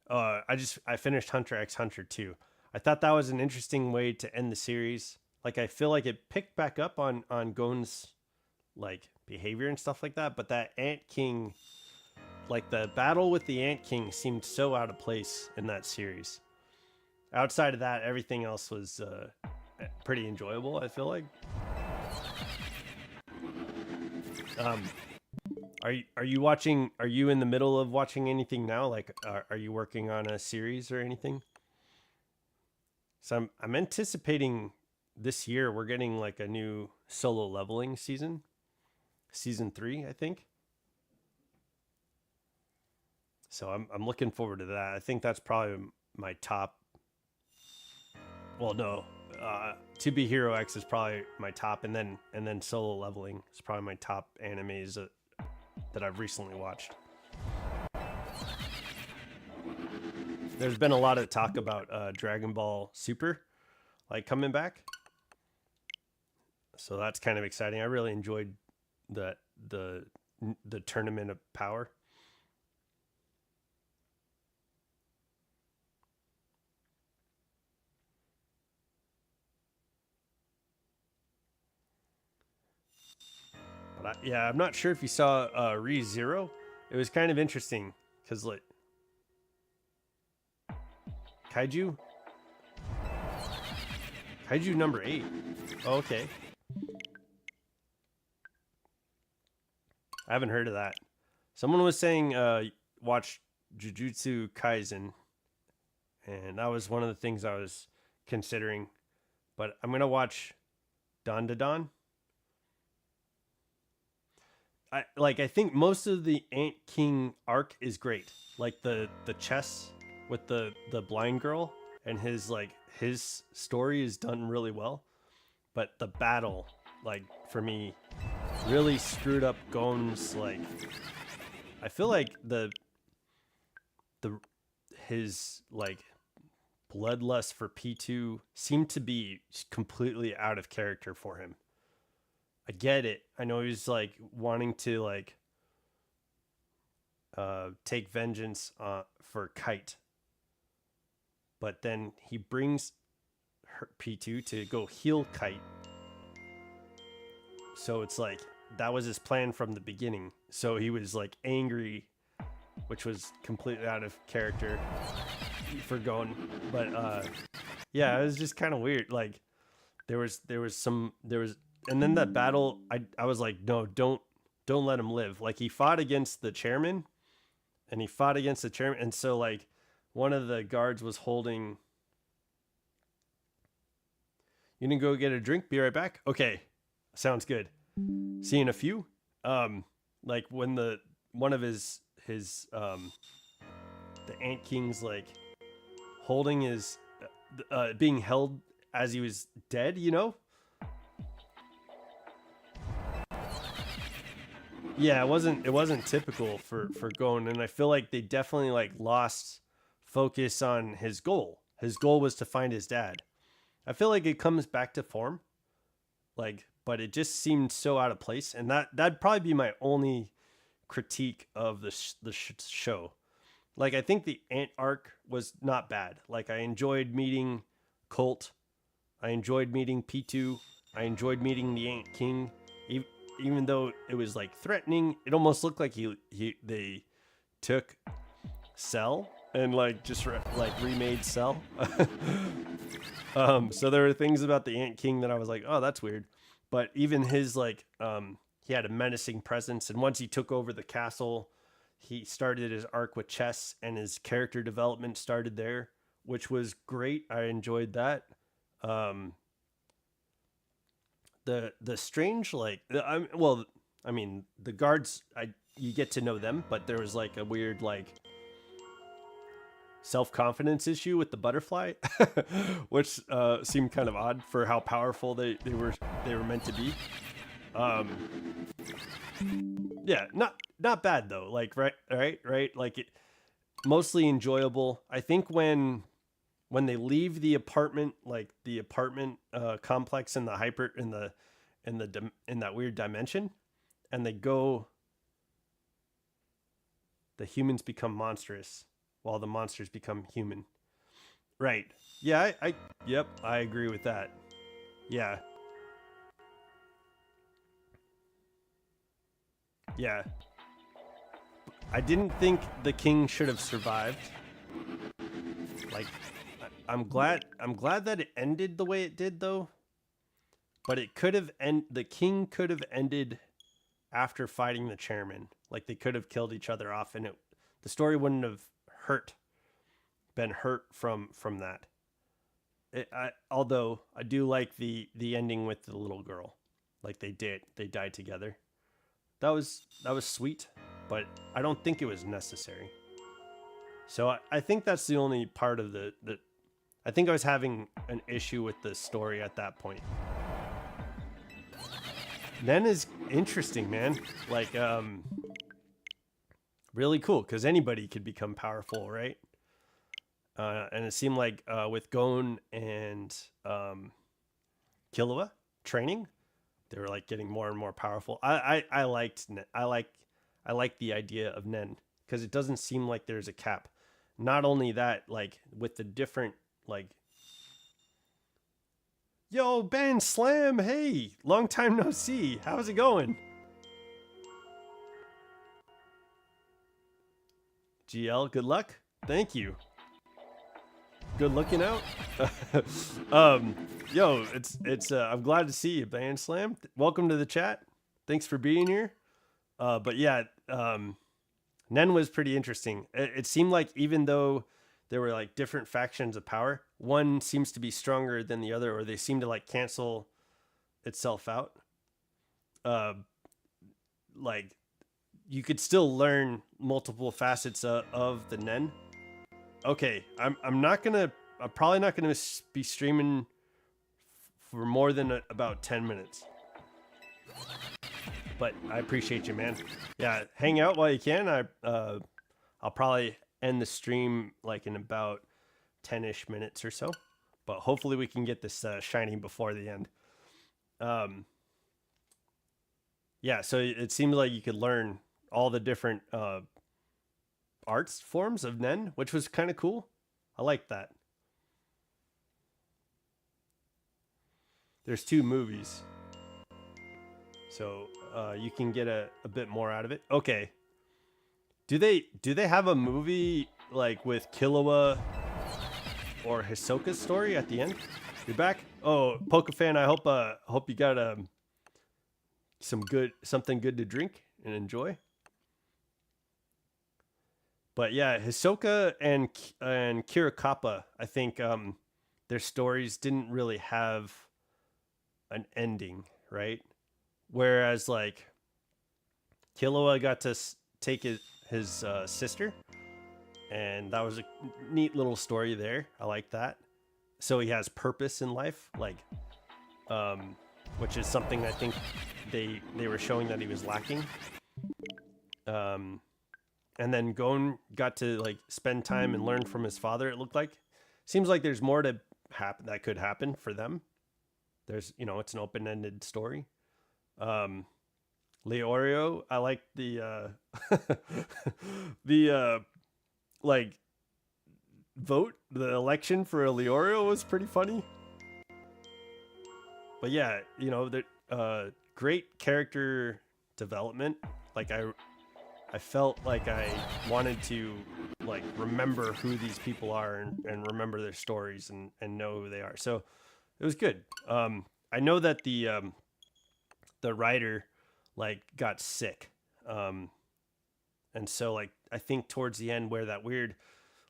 yeah. I finished Hunter x Hunter too. I thought that was an interesting way to end the series. Like, I feel like it picked back up on Gon's like behavior and stuff like that, but that Ant King, like the battle with the Ant King, seemed so out of place in that series. Outside of that, everything else was pretty enjoyable, I feel like. Are you watching? Are you in the middle of watching anything now? Like, are you working on a series or anything? So I'm anticipating this year we're getting like a new solo leveling season 3, I think. So I'm looking forward to that. I think that's probably my top. Well, no, To Be Hero X is probably my top, and then Solo Leveling is probably my top animes that I've recently watched. there's been a lot of talk about Dragon Ball Super like coming back. So that's kind of exciting. I really enjoyed the the the tournament of power. But yeah, I'm not sure if you saw Re Zero. It was kind of interesting because like Kaiju, Kaiju number 8. Oh, okay, I haven't heard of that. Someone was saying watch Jujutsu Kaisen, and that was one of the things I was considering. But I'm gonna watch Don Da Don. I think most of the Ant King arc is great. Like the chess with the blind girl and his story is done really well. But the battle, like for me, really screwed up Gon's like. I feel like the his like bloodlust for P2 seemed to be completely out of character for him. I get it. I know he's like wanting to like take vengeance for Kite, but then he brings P2 to go heal Kite. So it's like that was his plan from the beginning. So he was like angry, which was completely out of character for going. But yeah, it was just kind of weird. Like there was and then that battle, I was like, no, don't let him live. Like he fought against the chairman, and he fought against the chairman, and so like one of the guards was holding. You didn't go get a drink? Be right back. Okay, sounds good. See you in a few. Like when the one of his the Ant King's like holding his being held as he was dead, you know. Yeah, it wasn't typical for Gon, and I feel like they definitely like lost focus on his goal. His goal was to find his dad. I feel like it comes back to form, like, but it just seemed so out of place, and that'd probably be my only critique of the show. Like, I think the Ant arc was not bad. Like, I enjoyed meeting Colt, I enjoyed meeting P2, I enjoyed meeting the Ant King. Even though it was like threatening, it almost looked like they took Cell and like just like remade Cell. So there were things about the Ant King that I was like, oh, that's weird. But even his like, he had a menacing presence, and once he took over the castle, he started his arc with chess, and his character development started there, which was great. I enjoyed that. Um, the strange like I mean the guards, you get to know them, but there was like a weird like self-confidence issue with the butterfly, which seemed kind of odd for how powerful they were meant to be. um yeah, not bad though, like right, like it mostly enjoyable. I think when they leave the apartment, like the apartment complex in the hyper in that weird dimension, and they go, the humans become monstrous while the monsters become human. Right. Yeah, yep, I agree with that. Yeah. Yeah. I didn't think the king should have survived. Like I'm glad that it ended the way it did though. But it could have the king could have ended after fighting the chairman. Like they could have killed each other off, and the story wouldn't have hurt been hurt from that. Although I do like the ending with the little girl. Like they died together. That was sweet, but I don't think it was necessary. So I think that's the only part of the I think I was having an issue with the story at that point. Nen is interesting, man. Like, really cool because anybody could become powerful, right? And it seemed like with Gon and Killua training, they were like getting more and more powerful. I like the idea of Nen because it doesn't seem like there's a cap. Not only that, like with the different like, yo, Ben Slam, hey, long time no see. How's it going? GL, good luck. Thank you. Good looking out. um, yo, it's. I'm glad to see you, Band Slam. Welcome to the chat. Thanks for being here. But yeah, Nen was pretty interesting. It seemed like even though there were like different factions of power, one seems to be stronger than the other, or they seem to like cancel itself out. Uh, like you could still learn multiple facets of the Nen. Okay, I'm not gonna. I'm probably not gonna be streaming for more than about 10 minutes. But I appreciate you, man. Yeah, hang out while you can. I'll probably end the stream like in about 10-ish minutes or so. But hopefully we can get this shining before the end. Yeah, so it seemed like you could learn all the different arts forms of Nen, which was kind of cool. I like that. There's 2 movies, so you can get a bit more out of it. Okay, do they have a movie like with Killua or Hisoka's story at the end? You're back. Oh, Pokefan, I hope you got something good to drink and enjoy. But yeah, Hisoka and Kirakappa, I think their stories didn't really have an ending, right? Whereas like Killua got to take his sister, and that was a neat little story there. I like that. So he has purpose in life, like, which is something I think they were showing that he was lacking. And then Gon got to like spend time and learn from his father. It looked like. Seems like there's more to happen that could happen for them. There's, it's an open-ended story. Leorio, I like the the like vote. The election for Leorio was pretty funny. But yeah, the great character development. Like I felt like I wanted to like remember who these people are and remember their stories and know who they are. So it was good. I know that the writer like got sick. And so like I think towards the end where that weird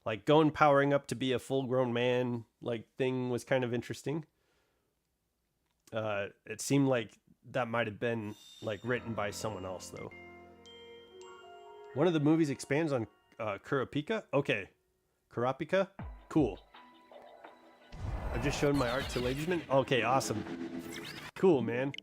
like Gon powering up to be a full grown man like thing was kind of interesting. It seemed like that might have been like written by someone else though. One of the movies expands on Kurapika. Okay, Kurapika, cool. I just showed my art to Ladiesman. Okay, awesome, cool, man.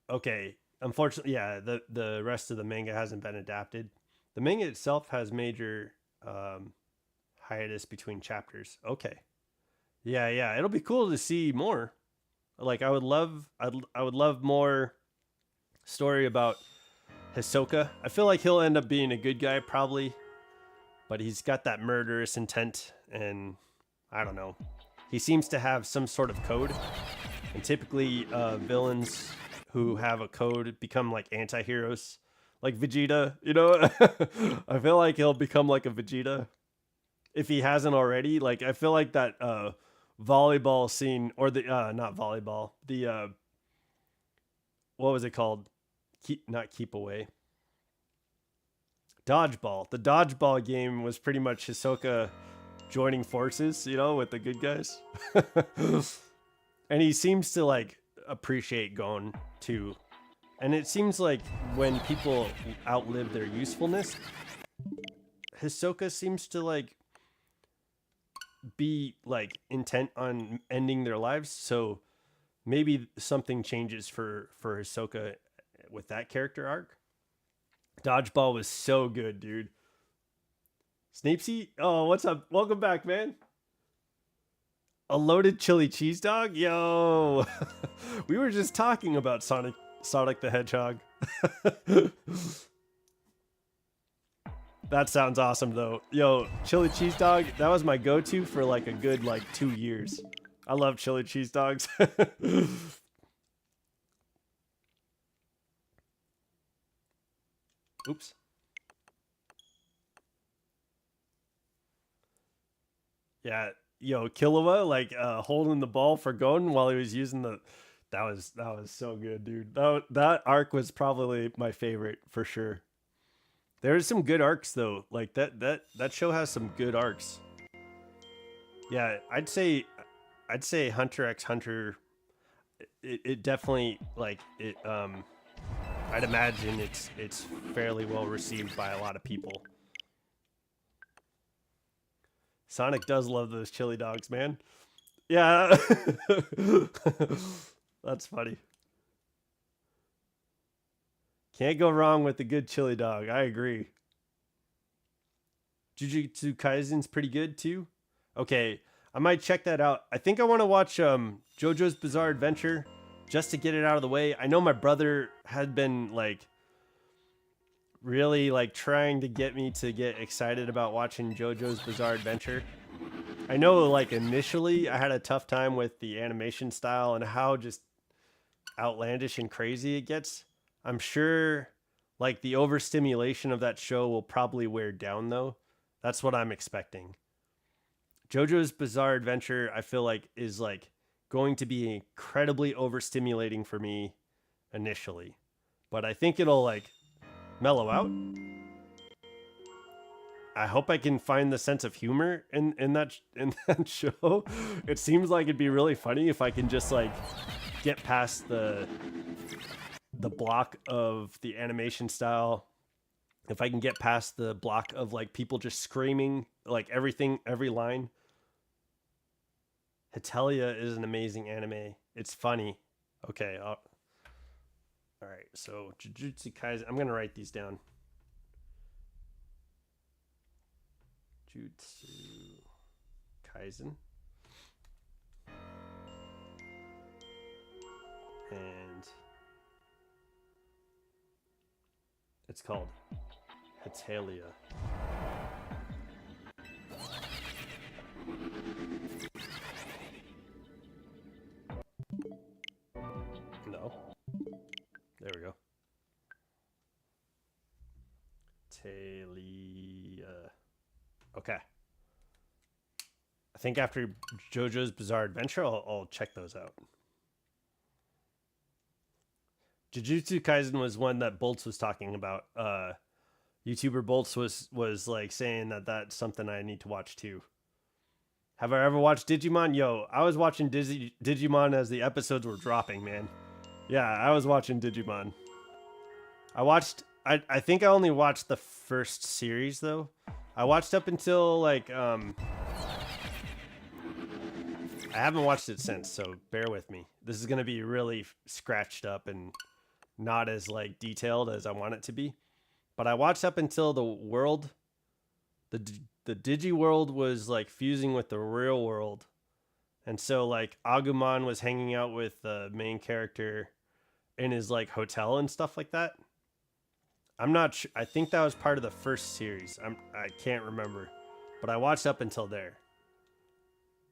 Okay, unfortunately, yeah, the rest of the manga hasn't been adapted. The manga itself has major hiatus between chapters. Okay, yeah, it'll be cool to see more. Like I would love more story about Hisoka. I feel like he'll end up being a good guy probably, but he's got that murderous intent, and I don't know. He seems to have some sort of code, and typically villains who have a code become like anti-heroes, like Vegeta. I feel like he'll become like a Vegeta if he hasn't already. Like I feel like that volleyball scene, or the not volleyball, the what was it called? Keep away. Dodgeball. The dodgeball game was pretty much Hisoka joining forces, with the good guys. And he seems to like appreciate Gon too. And it seems like when people outlive their usefulness, Hisoka seems to like be like intent on ending their lives. So maybe something changes for Hisoka with that character arc. Dodgeball was so good, dude. Snapesy, oh, what's up? Welcome back, man. A loaded chili cheese dog? Yo. We were just talking about Sonic the Hedgehog. That sounds awesome though. Yo, chili cheese dog, that was my go-to for like a good like 2 years. I love chili cheese dogs. Oops. Yeah, yo, Killua like holding the ball for Golden while he was using the that was so good, dude. That arc was probably my favorite for sure. There's some good arcs though. Like that show has some good arcs. Yeah, I'd say Hunter x Hunter it definitely like it I'd imagine it's fairly well received by a lot of people. Sonic does love those chili dogs, man. Yeah. That's funny. Can't go wrong with a good chili dog. I agree. Jujutsu Kaisen's pretty good too. Okay, I might check that out. I think I want to watch JoJo's Bizarre Adventure just to get it out of the way. I know my brother had been like really like trying to get me to get excited about watching JoJo's Bizarre Adventure. I know like initially I had a tough time with the animation style and how just outlandish and crazy it gets. I'm sure like the overstimulation of that show will probably wear down though. That's what I'm expecting. JoJo's Bizarre Adventure, I feel like is like going to be incredibly overstimulating for me initially. But I think it'll like mellow out. I hope I can find the sense of humor in that show. It seems like it'd be really funny if I can just like get past the block of the animation style. If I can get past the block of like people just screaming like everything, every line. Hatelia is an amazing anime. It's funny. Okay. All right. So Jujutsu Kaisen. I'm gonna write these down. Jujutsu Kaisen. And it's called Hetalia. No. There we go. Talia. Okay. I think after JoJo's Bizarre Adventure, I'll check those out. Jujutsu Kaisen was one that Bolts was talking about. YouTuber Bolts was like saying that that's something I need to watch too. Have I ever watched Digimon? Yo, I was watching Digimon as the episodes were dropping, man. Yeah, I was watching Digimon. I think I only watched the first series though. I watched up until like I haven't watched it since, so bear with me. This is going to be really scratched up and not as like detailed as I want it to be. But I watched up until the world the Digi world was like fusing with the real world. And so like Agumon was hanging out with the main character in his like hotel and stuff like that. I'm not sure. I think that was part of the first series. I can't remember. But I watched up until there.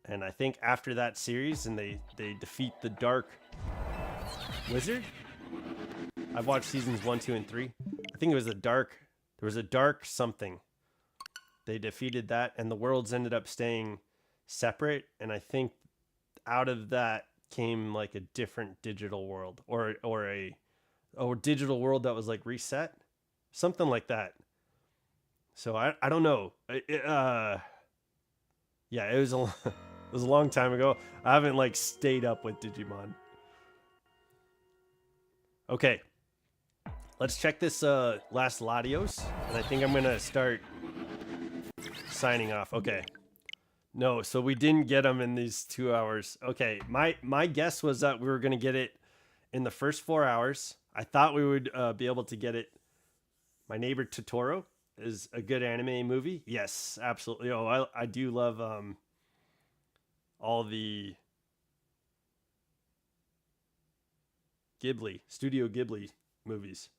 And I think after that series and they defeat the Dark Wizard. I've watched seasons 1, 2, and 3. I think it was there was a dark something. They defeated that and the worlds ended up staying separate. And I think out of that came like a different digital world or a digital world that was like reset. Something like that. So I don't know. Yeah, it was it was a long time ago. I haven't like stayed up with Digimon. Okay. Let's check this last Latios. And I think I'm going to start signing off. Okay. No, so we didn't get them in these 2 hours. Okay, my guess was that we were going to get it in the first 4 hours. I thought we would be able to get it My Neighbor Totoro is a good anime movie. Yes, absolutely. Oh, I do love all the Studio Ghibli movies.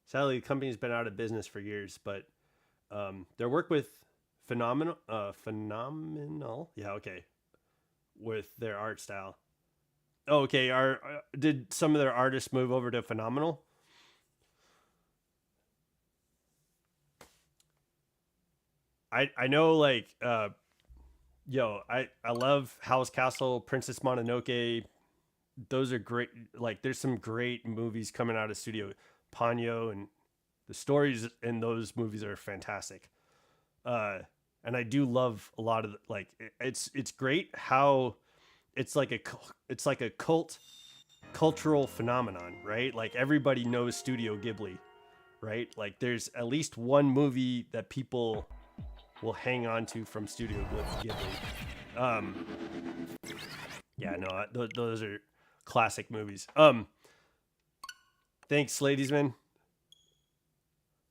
Sadly, the company's been out of business for years, but their work with phenomenal. Yeah, okay, with their art style. Oh, okay, did some of their artists move over to Phenomenal? I know like I love House Castle, Princess Mononoke. Those are great. Like there's some great movies coming out of studio Ponyo, and the stories in those movies are fantastic. Uh and I do love a lot of like it's great how it's like a it's like a cult cultural phenomenon, right? Like everybody knows Studio Ghibli, right? Like there's at least one movie that people will hang on to from Studio Ghibli. Yeah, no, those are classic movies. Thanks, ladiesman.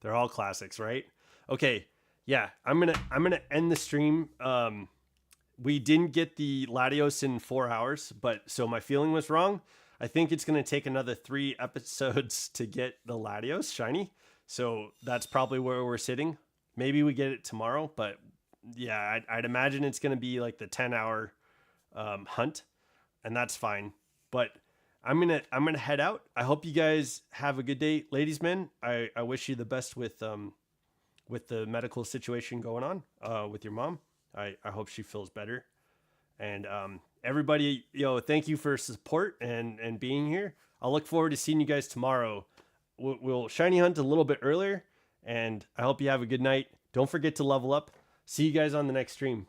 They're all classics, right? Okay, yeah, I'm gonna end the stream. We didn't get the Latios in 4 hours, but so my feeling was wrong. I think it's gonna take another 3 episodes to get the Latios shiny. So that's probably where we're sitting. Maybe we get it tomorrow, but yeah, I'd imagine it's gonna be like the 10 hour hunt, and that's fine. But I'm gonna head out. I hope you guys have a good day, ladies, men. I wish you the best with the medical situation going on with your mom. I hope she feels better. And everybody, thank you for support and being here. I'll look forward to seeing you guys tomorrow. We'll shiny hunt a little bit earlier, and I hope you have a good night. Don't forget to level up. See you guys on the next stream.